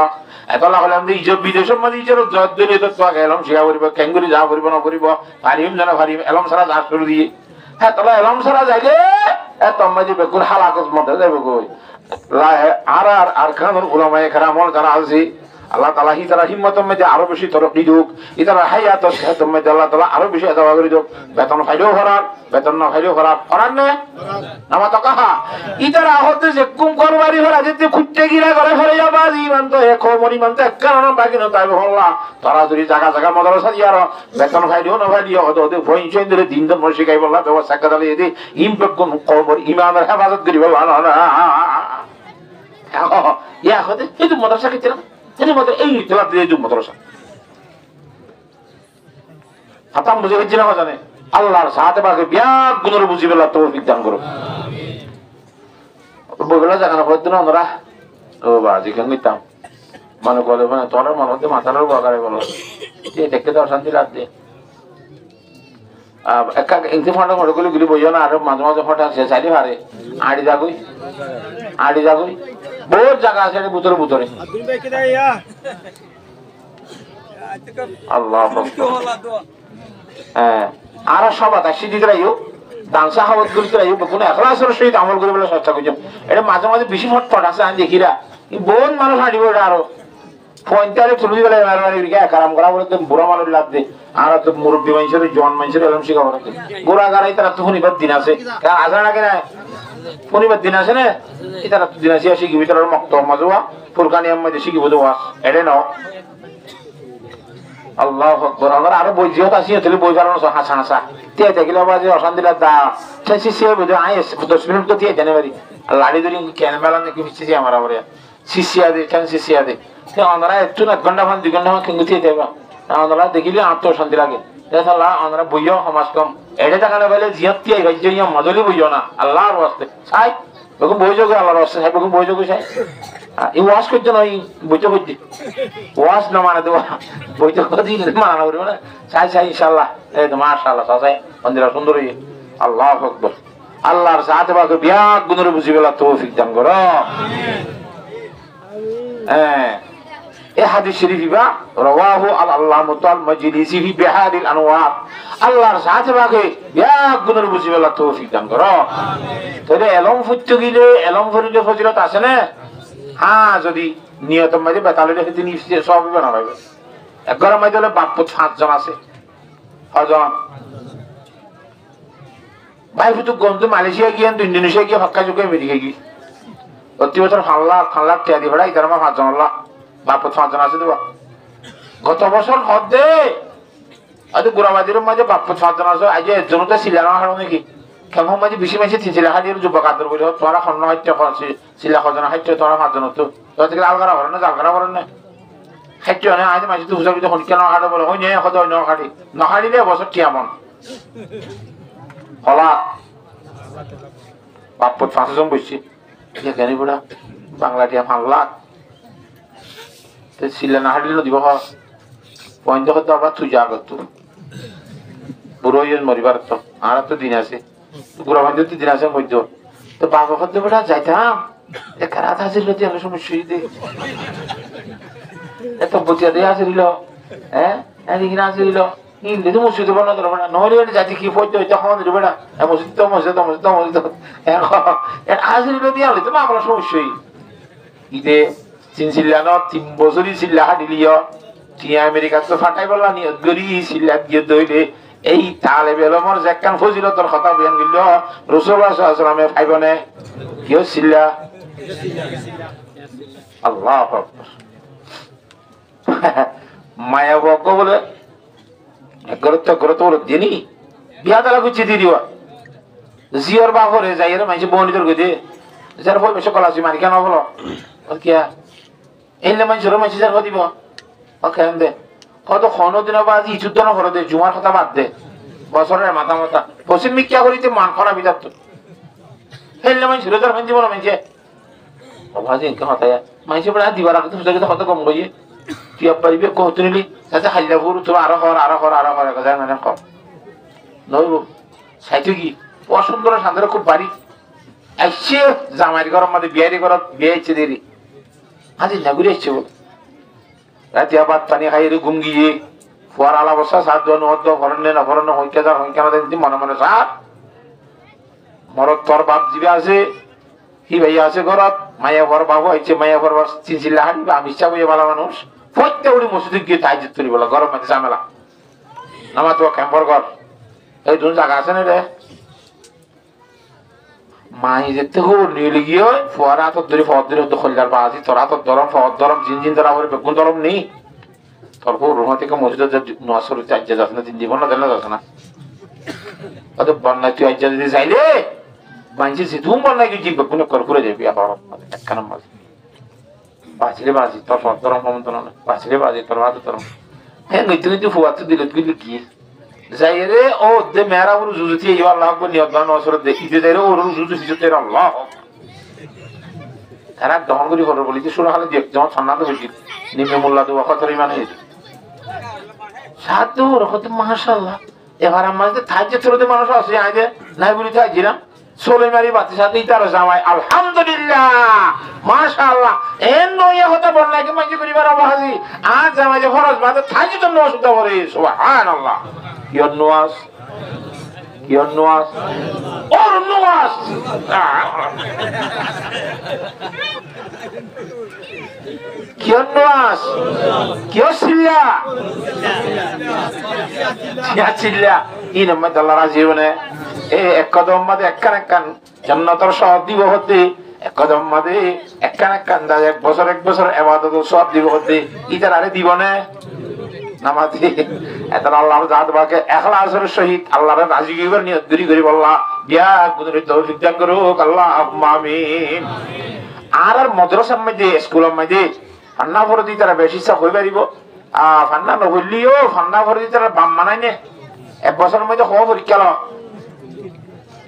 এতলা হলে আমি ইজব বিদেশের মধ্যে ইজর জয় দিলে তো তোকে এলম শিখা করিব কেঙ্গুলি যা করিব না করিব পারিম জানা পারিম এলম সারা যা করে দিয়ে হ্যাঁ তাহলে এলম সারা যাইলে এত মাঝে বেকুল হালাকত মধ্যে যাবে কই আর খানোর উলামায়ে কেরামল যারা আছে আল্লাহ তাআলা তারা হিম্মতের মধ্যে আরো বেশি তরক্কি দিক ইতারা হায়াত সেহতের মধ্যে আল্লাহ তাআলা আরো বেশি দাওয়া করে দিক বেতন খাইলেও খারাপ বেতন না খাইলেও খারাপ করার না নামা তো কাহা ইতারা হতে যে কুম করবারি হরা যেতে খুঁজতে গিরা করে ফেলে যাবা জীবন তো এক মরিমান তো এক কারণ বাকি না তাই বললা তারা যদি জায়গা জায়গা মাদ্রাসা দিয়ার বেতন খাইলেও না খাইলেও ওদের ভয়ঙ্কর ধরে দিন দিন মনে শিখাই বললা ব্যবস্থা করে দিয়ে ইমপ্যাক্ট কোন কবর ইমানের হেফাজত করি বললা না ইয়া হতে এই তো মাদ্রাসা কিতে না এই মত এই তোলা দিয়ে দিও মাদ্রাসা হাতাম বুঝে গেছি না জানে আল্লাহর সাথে বাকে বিয়াক গুণের বুঝিবেলা তৌফিক দান করো বগলা জানা হইতো না আমরা ও বাজি কেন নিতাম মানে বলে মানে তোর মন হতে মাথার বাগারে বলো যে দেখতে তো শান্তি লাগবে একা ইনতে ফটো ফটো গুলি বইও না আর মাঝে মাঝে ফটো আছে চাইলে পারে আড়ি যাগই বহুত জায়গা আছে ভিতরে ভিতরে আল্লাহ হ্যাঁ আর সব আছে দিদিরাইও ডান্সা হাওয়াত গুলি রাইও কোনো এখলাসের সহিত আমল করে বলে চেষ্টা করছি এটা মাঝে মাঝে বেশি ফটফট আছে আমি দেখিরা বহুত মানুষ হাঁটিব এটা আরো পয়েন্টারে তুলে দিলে কারাম করা বলে বুড়া মানুষ লাভ দে আর তো মুরব্বী মানুষের জন মানুষের এরকম শিখাবো নাকি গোড়া গাড়াই তারা তো শনিবার দিন আছে কারণ আসা নাকি না শনিবার দিন আছে না তারা তো দিন আছে শিখিবি তার মক্ত মাজোয়া ফুরকানি মধ্যে শিখিব দেওয়া এটাই নাও আল্লাহ আকবার আমরা আরো বই জিহত আসি তাহলে বই কারণ হাসা হাসা তে দেখিলে আবার যে অশান্তি দা ঠেসি সে বুঝে আই 10 মিনিট তো দিয়ে জানে বাড়ি লাড়ি ধরি কেন মেলা নাকি বিচ্ছি আমার আবার শিশিয়া দে কেন শিশিয়া দে আমরা একটু না 1 ঘন্টা 2 ঘন্টা কিন্তু দিয়ে দেবা আমরা দেখিলে আত্মশান্তি লাগে দেখলা আমরা বইও সমাজ কম এটা দেখানো বলে জিহত কি গাইজরিয়া মজলি বইও না আল্লাহর ওয়াস্তে চাই বকু বই যোগ আল্লাহর ওয়াস্তে চাই বকু বই যোগ চাই এই ওয়াজ করতে নয় বইতে বইতে ওয়াজ না মানে দেওয়া বইতে কদিন মানা করবে না চাই ইনশাআল্লাহ এই তো মাশাআল্লাহ চাই মন্দির সুন্দর আল্লাহু আকবার আল্লাহর সাথে বাকে বিয়াক গুণের বুঝিবেলা তৌফিক দান করো আমিন হ্যাঁ এই হাদিস শরীফা রাওয়াহু আল-আল্লামাতুল মাজলিসি ফি বিহারিল আনওয়ার আল্লাহর সাথে বাকে বিয়াক গুণের বুঝিবেলা তৌফিক দান করো আমিন তবে এলম ফুটতে গিলে এলম ফরিলে ফজিলত আছে না হ্যাঁ যদি নিয়তম মাঝে বেতালে সেদিন সব না পাইবে একবার মাঝে হলে বাপ 5 জন আছে 6 জন ভাই শুধু গন্ধ মালয়েশিয়া গিয়ে ইন্দোনেশিয়া গিয়ে হক্কা চুকে আমেরিকা গিয়ে প্রতি বছর ফাল্লা টিয়া দিয়ে ভাড়া ইতার আমার 5 জন বাপ 5 জন আছে দেবা গত বছর হদে আরে গোড়াবাজির মাঝে বাপ 5 জন আছে আজ একজন তো সিলানো হারো নাকি কেমন মাঝে বেশি মাঝে তিনচিলা হাড়ির যুবক আদর বলে তোরা খন্ন হাইতে করছে সিলা খজনা হাইতে তোরা 5 জন তো তোরা থেকে আলগারা করে না জালগারা করে না হাইতে না আজ মাঝে তো হুসাবি তো কেন হাড়ে বলে হই না কত ন হাড়ি ন হাড়িলে বছর টিয়া মন হলা বাপ 5 জন বসছে এখানে বড়া বাংলা টিয়া 5 লাখ তো সিলা না হাড়িলে দিব পয়েন্ট হতে আবার তুই জাগত বুড়ো ইয়ে মরিবার তো আর তো দিন আছে বুড়া ভাই তো দিন আছে মধ্য তো বাবা হতে বড়া যাইতাম একা হাজির হতে আমি সমস্যা এত বচিয়া দিয়ে আসিল হ্যাঁ এদিকে আসিল ইন্দি তো মসজিদে বানা ধরবে না নহলে যাতে কি পড়তে হইতে খাওয়া দিবে না মসজিদ আসিল দিয়ে আনলে তো না আমার সমস্যাই ইতে 3 বছরই চিল্লা হাঁটিলিও টিয়া আমেরিকা তো ফাটাই বললা নিয়ত গড়ি চিল্লা দিয়ে দইলে এই তালে বেলমর যেকান ফজিলতর কথা বয়ান গিল রাসূলুল্লাহ সাল্লাল্লাহু আলাইহি ওয়াসাল্লামে ফাইবনে কিও চিল্লা আল্লাহু আকবার মায়া বক বলে ঘরত বলে দিনি বিয়া তালা গুছি দিয়ে দিবা জিওর বা করে যাই রে মাইছে বনিতর গদে যার হই মেশে কলাসি মারি কেন বলো কিয়া এলে মাইছে রে মাইছে যার হদিব ওকে দে কত খনো দিন বাদ ইচুত না করে দে জুমার কথা বাদ দে বছরের মাথা মাথা পশ্চিম মিক্কা করিতে মান করা বিদাত তো এলে মাইছে রে যার মাইছে বলো মাইছে অভাজি ইনকে হতায়া মাইছে বড় দিবার আগে তো জায়গা কত কম গইয়ে তুই পারিবে কত নিলি তাতে হাইলাপুর তো আরো কর কথা মানে কর নইব সাইতে কি অসুন্দর শান্তর খুব বাড়ি আইছে জামাইর গরম মধ্যে বিয়ারি করত বিয়ে ইচ্ছে দেরি আজি নাগুরি আসছে বল রাতে আবার পানি খাই ঘুম গিয়ে ফুয়ার আলা বসা সাত জন অর্ধ ভরণে না ভরণ হইকে যার হইকে না দেখছি মনে মনে সাত মরত তোর বাপ জিবে আছে হি ভাইয়া আছে ঘরত মায়া ভর বাবু আইছে মায়া ভর চিনচিল্লা হাঁটি বা আমি ইচ্ছা বইয়ে ভালো মানুষ প্রত্যেক উড়ি মসজিদে গিয়ে তাই জিত তুলি বলো গরম মধ্যে ঝামেলা নামা তো ক্যাম্পর ঘর এই দুজন জায়গা আছে না রে মাই যেতে খুব নিয়ে গিয়ে ফুয়ারা হাতত ধরে ফদ ধরে হতো খল্লার বাজি তোর হাতত ধরম ফদ ধরম জিন ধরা বলে বেগুন ধরম নেই তোর খুব রুমা থেকে মসজিদে নশো চার্জে যাস না তিন জীবন না দেন যাস না অত বন্যায় তুই আজ্জা যদি যাইলে মাইছে যেতুম বন্যায় কি জিব বেগুনে কর করে যাবি আবার একখানা মাঝে বাঁচলে বাজি তোর ফদ ধরম ফমন্ত না বাঁচলে বাজি তোর হাতে ধরম হ্যাঁ নইতে কিন্তু ফুয়া তো দিল তুই কি যাই রে ও দে মেরা বড় জুজুতি এই আল্লাহ আকবার নিয়ত বান নসর দেখি দে যাই রে ওর জুজুতি জুতে আল্লাহ এরা দহন করি খবর বলি যে শুরু হলে দেখ যেমন সন্ন্যাত হয়েছিল নিমে মোল্লা তো কতরি মানে সাধু রকত মাশাআল্লাহ এবার আমাদের থাইজে থ্রুতে মানুষ আছে আইদে নাই বলি থাইজিরাম সোলে মারি বাতি সাথে তার জামাই আলহামদুলিল্লাহ মাশাআল্লাহ এন নয় হতে বললা কি মাঝে করিবার আবাজি আজ জামাই যে ফরজ বাদে থাইজে তো নয় সুতা করে সুবহানাল্লাহ কিয়র নোয়াজ ওর নোয়াজ কিয়র নোয়াজ কিয়র চিল্লা ই নম্বর আল্লাহ রাজি বনে এ এক কদম মাদে একখান জান্নাতের সব দিব হতে এক কদম মাদে একখান দা এক বছর ইবাদত সব দিব হতে ইতার আরে দিব না নামাজি এত আল্লাহর জাত বাকে ইখলাসের সহিত আল্লাহর রাজি হইবার নিয়ত করি বললা বিয়া গুদরি তৌফিক দান করুক আল্লাহ আমিন আর মাদ্রাসার মধ্যে স্কুলের মধ্যে ফান্না ভরতি তারা বেশি সা হই পারিব ফান্না নহলিও ফান্না ভরতি তারা বাম মানাই নে এক বছরের মধ্যে হওয়া পরীক্ষা ল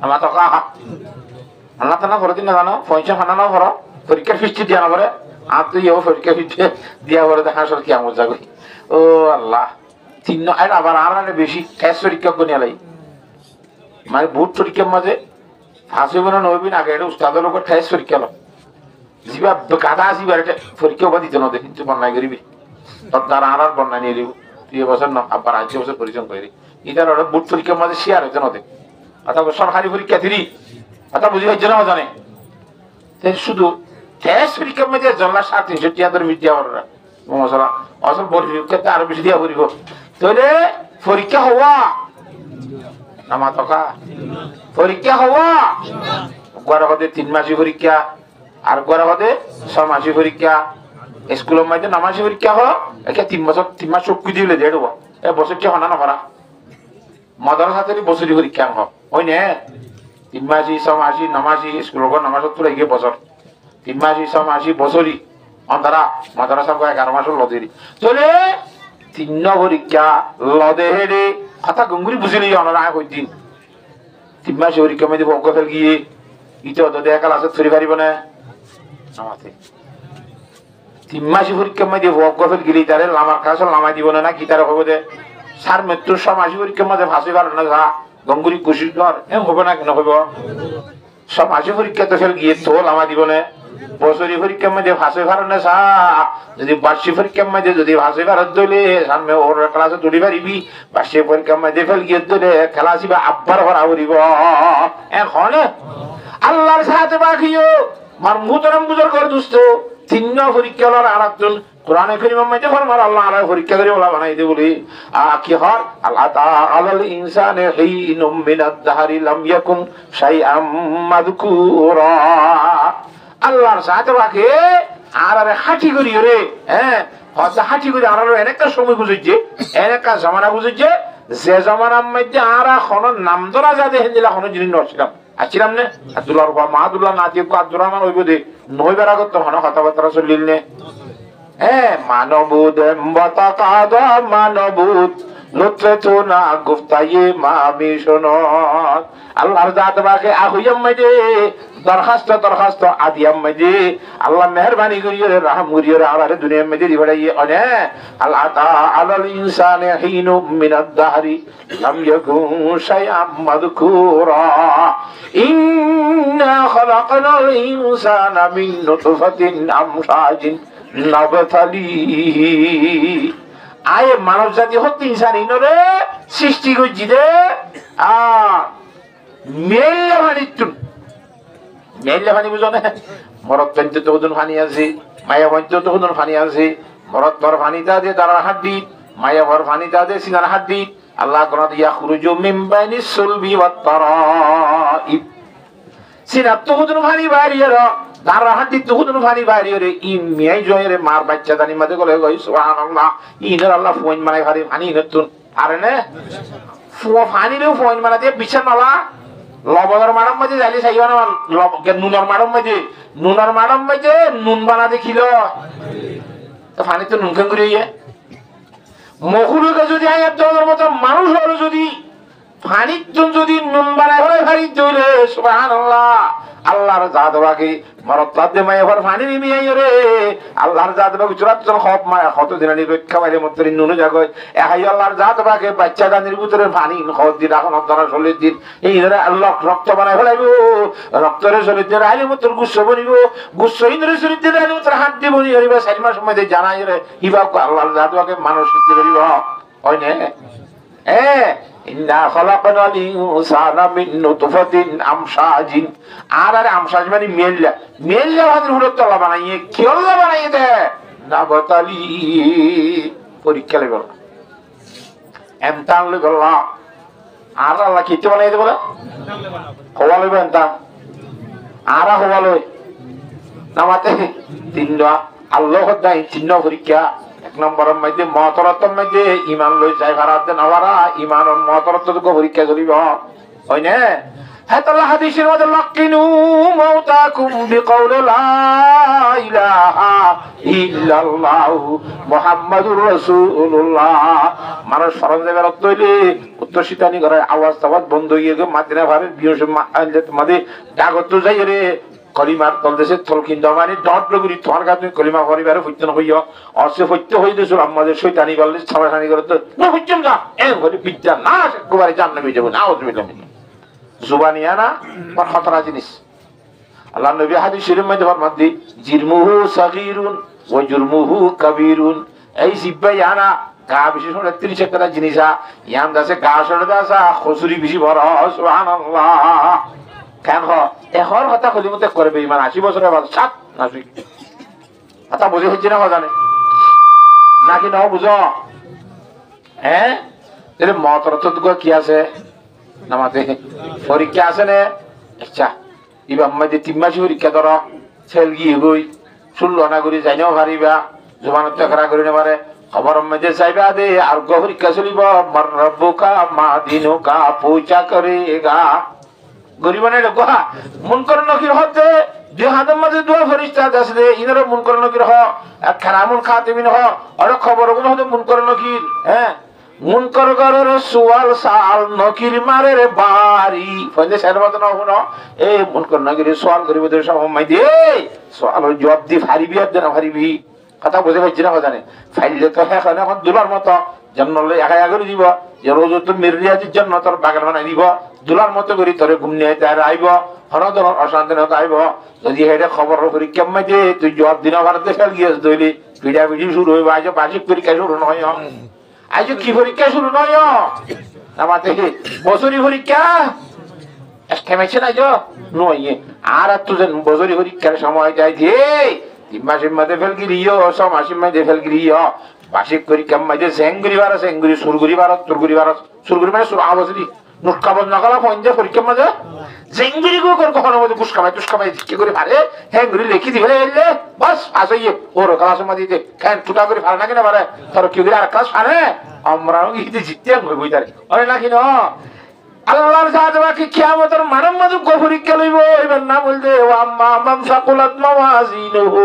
আমার তো ফান্না টানা ভরতি না জানো পয়সা ফান্না না ভর পরীক্ষার ফিসটি দিয়া না পরে আর তুই পরীক্ষা ফিসটি দিয়া পরে দেখা সর কি আমল যাগই ও আল্লাহ তিন আবার আর বেশি টেস্ট পরীক্ষা করে নিয়ে মানে বুট পরীক্ষার মাঝে ফাঁসি বলে নইবিন আগে এটা উস্তাদের লোক টেস্ট পরীক্ষা লো যা গাদা আসিবার এটা পরীক্ষা বা দিতে না কিন্তু বন্যায় করিবি তোর দ্বারা আর বন্যায় নিয়ে দিব তুই এবছর না আবার 5 বছর পরিশ্রম করি এটার ওরা বুট পরীক্ষার মাঝে শেয়ার হইতে না অথবা সরকারি পরীক্ষা দিলি অথবা বুঝি হচ্ছে না জানে শুধু টেস্ট পরীক্ষার মাঝে জল্লা 350 টাকা ধরে মিডিয়া ওরা মশলা আসল পরীক্ষাতে আরো বেশি দিয়া পড়িব তাহলে পরীক্ষা হওয়া নামা টকা পরীক্ষা হওয়া গড় হতে 3 মাসি পরীক্ষা আর গড় হতে 6 মাসি পরীক্ষা স্কুলের মধ্যে নামাসি পরীক্ষা হলো একে 3 মাস চুক্তি দিলে দেড় এ বছর কি হনা না করা মাদ্রাসাতে বছরি পরীক্ষা হোক ওই নে 3 মাসি 6 মাসি নামাসি স্কুলের নামাজ তো লাগে বছর 3 মাসি 6 মাসি বছরি অন্তরা মাদ্রাসা 11 মাস লদেরি চলে 3 পরীক্ষা লদে হেডে কথা গঙ্গুরি বুঝিলি অনরা কইদিন 3 মাস পরীক্ষা মধ্যে ভোগ ফেল গিয়ে ইতো তো দেখাল আছে ছুরি পারিব না আমাতে 3 মাস পরীক্ষা মধ্যে ভোগ ফেল গিলি তারে লামার কাছে লামাই দিব না কি তার হবে দে সার মৃত্যুর 6 মাস পরীক্ষা মধ্যে ফাঁসি পার না যা গঙ্গুরি খুশি কর এম হবে না কেন হবে 6 মাস পরীক্ষা তো ফেল গিয়ে তো লামা দিব না বছরি পরীক্ষার মধ্যে ফাঁসে ভারণে সা যদি বার্ষিক পরীক্ষার মধ্যে যদি ফাঁসে ভারত দলে সামনে ওর ক্লাসে তুলি পারিবি বার্ষিক পরীক্ষার মধ্যে ফেল গিয়ে দলে খেলা আসিবা আব্বার ভরা উড়িব এখন আল্লাহর সাথে বাকিও মার মুতরম বুজর করে দুষ্ট 3 পরীক্ষা লর আর একজন কোরআনে কারীমের মধ্যে ফরমান আল্লাহ আর পরীক্ষা করে ওলা বানাই দে বলি কি হয় আল্লাহ তাআলাল ইনসানে হিনুম মিনাদ দাহরি লাম ইয়াকুন শাইআম মাযকুরা আল্লাহর সাথে বাকে আর আরে হাঁটি করি রে হ্যাঁ হয়তো হাঁটি করে আনারও এনেকা সময় বুঝেছে এনেকা জমানা বুঝেছে যে জমানার মধ্যে আরা কোনো নাম ধরা যা দেখেন দিলা কোনো জিনিস নছিলাম আসছিলাম না আব্দুল্লাহর বাবা মাহাদুল্লাহ নাতি আব্দুর রহমান ওই বোধে নই বেড়া করতো হন কথাবার্তা চলিল নে হ্যাঁ মানবুদ কাদ মানবুদ লুৎফে তো না গুফতায়ে মামি শোনত আল্লাহর জাত বাকে আহুয়াম মাঝে দরখাস্ত আদিয়াম মাঝে আল্লাহ মেহরবানি করিয়ে রহম করিয়ে আল্লাহর দুনিয়ার মধ্যে দিবাড়াইয়ে অনে আল্লাহ আলাল ইনসানে হিনু মিনাদ দাহরি লাম ইয়াকুন শাইআম মাযকুরা ইন্না খালাকনাল ইনসানা মিন নুতফাতিন আমশাজিন নাবতালিহি আয়ে মানব জাতি হতে ইনসান ইনরে সৃষ্টি করছি রে মেলে পানি বুঝো না মরদ পর্যন্ত তো হুদুন পানি আছে মায়া পর্যন্ত তো হুদুন পানি আছে মরদ ভর পানিটা দিয়ে দাঁড়ার হাড্ডি মায়া ভর পানিটা দিয়ে সিনার হাড্ডি আল্লাহ কোন ইয়াখরুজু মিন বাইনিস সুলবি ওয়াত তারাইব সিনাত তো হুদুন পানি বাইরে র দাঁড়ার হাড্ডি তো হুদুন পানি বাইরে রে ই মিয়াই জয়ের মার বাচ্চা দানি মাঝে গলে গই সুবহানাল্লাহ ইনার আল্লাহ ফোন মানে ভারী পানি নতুন আরে না পানিরেও ফোন মানে দিয়ে বিছানালা লবণের মাডম মাঝে যাইলে চাইবা না নুনের মাডম মাঝে নুন বানা দেখিল পানি তো নুন করে মহুরকে যদি আয়াত দেওয়ার মতো মানুষ হলো যদি পানির যদি নুন বানায় হলে ভারী চলে সুবহানাল্লাহ আল্লাহর জাদবাকে মরত্তাদে মায়া ভর পানি নিমিয়াই রে আল্লাহর জাদবাকে চুরাচল হপ মায়া কত দিনানি রক্ষা বাইরে মত্তরি নুন জাগয় একাই আল্লাহর জাদবাকে বাচ্চা দানির ভিতরে পানি খত দিন এখন আপনারা 40 দিন এই ধরে আল্লাহ রক্ত বানায় ফেলাইব রক্তরে 40 দিন আইলে মত্তর গুচ্ছ বনিব গুচ্ছ ইন্দ্রে 40 দিন আইলে মত্তর হাত দিয়ে বনি হরিবা 4 মাস সময় জানাই রে হিবাক আল্লাহর জাদবাকে মানুষ সৃষ্টি করিব হয় না ইন্না খলাকনাল ইনসানা মিন নুতফাতিন আমশাজিন আরে আমশাজ মানে মেল্লা ভাদের হুরত তলা বানাইয়ে কিয়ল্লা বানাইয়ে দে নাবতালি পরীক্ষা লই বল এমতান লই বল আর আল্লাহ কিতে বানাইয়ে দে বলে হওয়া লইব এমতান আরা হওয়া লই নামাতে তিনটা আল্লাহ হদ্দাই চিহ্ন পরীক্ষা এক নম্বরের মধ্যে মতরত্বের মধ্যে ইমান লই যাই ভারাত নওয়ারা ইমান ও মতরত্বকে পরীক্ষা করিব হয় না হ্যাঁ আল্লাহ হাদিসের মধ্যে লাকিনু মাউতাকুম বিকাউলি লা ইলাহা ইল্লাল্লাহ মুহাম্মাদুর রাসূলুল্লাহ মানুষ সরঞ্জামের রক্ত হইলে উত্তর শীতানি করে আওয়াজ তাওয়াজ বন্ধ হয়ে গেল মাদিনা ভারের বিয়স মাদে ডাগত যাই রে কলিমার তলদেশে থলকিন দমানি ডট লগরি তোমার কাছে কলিমা পরিবারে ফুটন হইয়া অসে ফুটতে হইতেছ আমাদের শয়তানি বললে ছাড়াখানি করে তো না ফুটছেন না এম করে বিদ্যা না একবারে জান্নাতে যাব না ওজবিল্লাহ জুবানিয়া না আর খতরা জিনিস আল্লাহ নবী হাদিস শরীফের মধ্যে ফরমাতে জিরমুহু সাগীরুন ওয়া জুরমুহু কাবীরুন এই জিব্বায়ানা গা বিশেষ করে 30 একটা জিনিসা ইয়াম দাসে গা সরে দাসা খসুরি বেশি বড় সুবহানাল্লাহ কেন এখন কথা খলিমতে করবে ইমান 80 বছরের বাদ সাত নাসি কথা বুঝে হচ্ছে না জানে নাকি নাও বুঝো হ্যাঁ এর মতরত কি আছে নামাতে পরীক্ষা আছে না আচ্ছা ইবাম মধ্যে 3 মাস পরীক্ষা ধরো ছেল গিয়ে হই 16 না করে যাইনাও পারিবা জবানত করা করে না পারে খবর মধ্যে চাইবা দে আর পরীক্ষা চলিব মার রব্বুকা মা দিনুকা পূজা করেগা গরিবানে গোহা মন করন নকির হতে যে হাতের মাঝে দোয়া ফেরেশতা আছে ইনারা মন করন নকির হ খারামুল খাতিমিন হ আর খবর গুলো হতে মন করন নকির হ্যাঁ মন কর করের সুয়াল সাল নকির মারে রে বাড়ি ফলে সর্বত না হনো এই মন করন নকির সওয়াল করিব দে সময় দে সওয়াল জবাব দি ফারিবি আর না ফারিবি কথা বুঝে পাচ্ছি না জানে ফাইলে তো এখন দুলার মতো জন্মলে একা করে দিব যে রোজ তো মির্রিয়াজি জান্নাতের বাগান বানাই দিব দুলার মতো করে তোরে ঘুমনে তার আইব হরদর অশান্তি না আইব যদি হেডে খবর পরীক্ষা মাঝে তুই জবাব দিন ভারতে ফেল গিয়েছ দইলি পিড়া পিড়ি শুরু হইব আজ বার্ষিক পরীক্ষা শুরু নয় আজ কি পরীক্ষা শুরু নয় আমাতে বছরি পরীক্ষা থেমেছে না যো নয় আর তুই বছরি পরীক্ষার সময় যাই যে 3 মাসের মধ্যে ফেল গিরিও 6 মাসের মধ্যে ফেল গিরিও বার্ষিক পরীক্ষা মাঝে সেঙ্গুরি বারো সুরগুরি বারো তুরগুরি বারো সুরগুরি মানে সুর আবসরি নুটকাবল নকলা পঞ্চাশ পরীক্ষার মাঝে জেঙ্গিরি গো কর কখনো মধ্যে পুষ্কামাই কি করে পারে হ্যাঙ্গুরি লিখি দিবে এলে বাস আসইয়ে ওর ক্লাসের মধ্যে দিতে কেন টুটা করে পারে না কিনা পারে তোর কি করে আর ক্লাস পারে আমরাও ইতে জিততে বই তারি আরে নাকি না আল্লাহর জাদবাকে কিয়ামতের মানব মাঝে পরীক্ষা লইব এবার না বলতে ও আম্মা মান সাকুলাত মাওয়াজিনুহু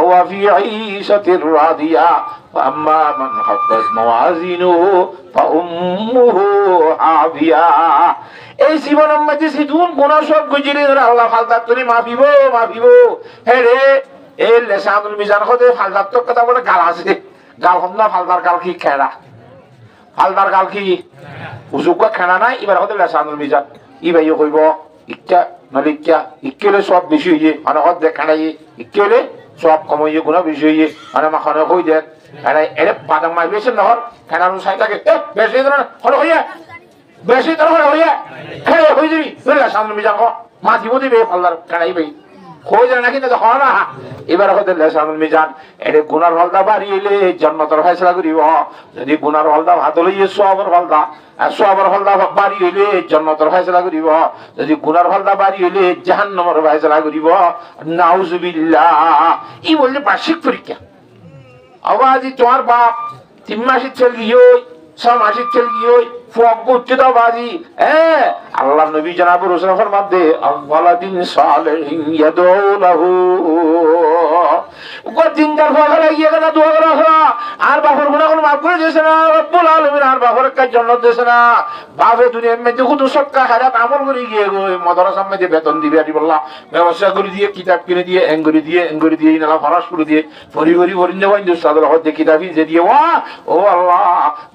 ওয়া ফি আইশাতির রাদিয়া ওয়া আম্মা মান খাফফাত মাওয়াজিনুহু ফা উম্মুহু হাবিয়া এই জীবনের মাঝে সিধুন গুনাহ সব গুজিরে আল্লাহ ফালতা তুমি মাফিব হে রে এই লেসানুল মিজান খদে ফালতার তো কথা বলে গাল আছে গাল হম না ফালতার গাল কি খেড়া ফালতার গাল কি উজুক খানা নাই এবার হতে লেসানুল মিজান ই ভাইও কইব ইচ্ছা নলে ইচ্ছলে সব বেশি হইয়ে মানে হদ দেখানাই ইচ্ছলে সব কম হইয়ে গুণা বেশি হইয়ে মানে মাখানে কই দেন এরে বাদাম মাই বেশি নহর খানার সাই থাকে বেশি ধর হল হইয়া বেশি ধর হল হইয়া খেয়ে হয়ে যাবি লেসানুল মিজান হ মাথিব দিবে ফালতার খানাই ভাই হয়ে যায় নাকি না হয় না এবার হতে লেসানুল মিজান এরে গুনার হলদা বাড়িলে জান্নাতের ফয়সালা করিব যদি গুনার হলদা ভাত লইয়ে সওয়াবের হলদা আর সওয়াবের হলদা বাড়ি হইলে জান্নাতের ফয়সালা করিব যদি গুনার হলদা বাড়ি হইলে জাহান্নামের ফয়সালা করিব নাউজুবিল্লাহ ই বললে বার্ষিক পরীক্ষা আওয়াজি তোমার বাপ 3 মাসের ছেলে গিয়ে 6 মাসের ছেলে গিয়ে ফুয়াক করতে দাও বাজি আল্লাহ নবী জনাব রাসূল ফরমাতে আওয়ালাদিন সালিহিন ইয়াদউলাহু ও দিনদার ফাগলা গিয়ে গেল দোয়া করা আর বাপের গুনাহ কোন মাফ করে দিয়েছে না রব্বুল আলামিন আর বাপের কাছে জান্নাত দিয়েছে না বাপে দুনিয়ার মধ্যে কত সৎকা হারাত আমল করে গিয়ে গো মাদ্রাসার মধ্যে বেতন দিবে আর বললা ব্যবসা করে দিয়ে কিতাব কিনে দিয়ে এঙ্গুরি দিয়ে ইনালা ফরাস করে দিয়ে পরিগরি বরিন্দ বাইন্দ সাদর হতে কিতাব যে দিয়ে ও আল্লাহ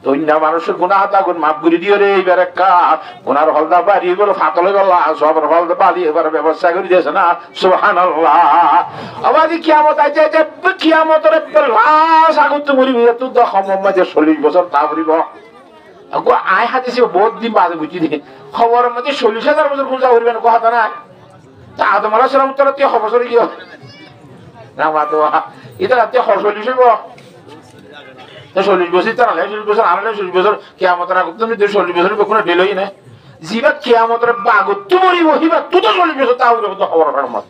দুনিয়া মানুষের গুনাহ তা গুণ মাফ করে দিও রে এইবার একটা গুনার হলদা বাড়ি গুলো ফাতলে গেল সবার হলদা বাড়ি এবার ব্যবস্থা করে দিয়েছে না সুবহানাল্লাহ আবাদি কিয়ামত আছে যে কিয়ামতের লাশ আগত মরিব তো সমমাজে 40 বছর তা মরিব আগো আই হাদিসে বহুত দিন বাদে বুঝি দি খবরের মধ্যে 40,000 বছর পূজা করবেন কথা না তা আদম আলাইহিস সালাম তো 100 বছর গিয়ে না মাতো এটা 40 হইব 40 বছর তারা 40 বছর আর 40 বছর কিয়ামতের আগত তুমি 40 বছর কোনো ডেলই না জিবা কিয়ামতের আগত তো মরিব হিবা তো 40 বছর তা হইব তো খবরের মত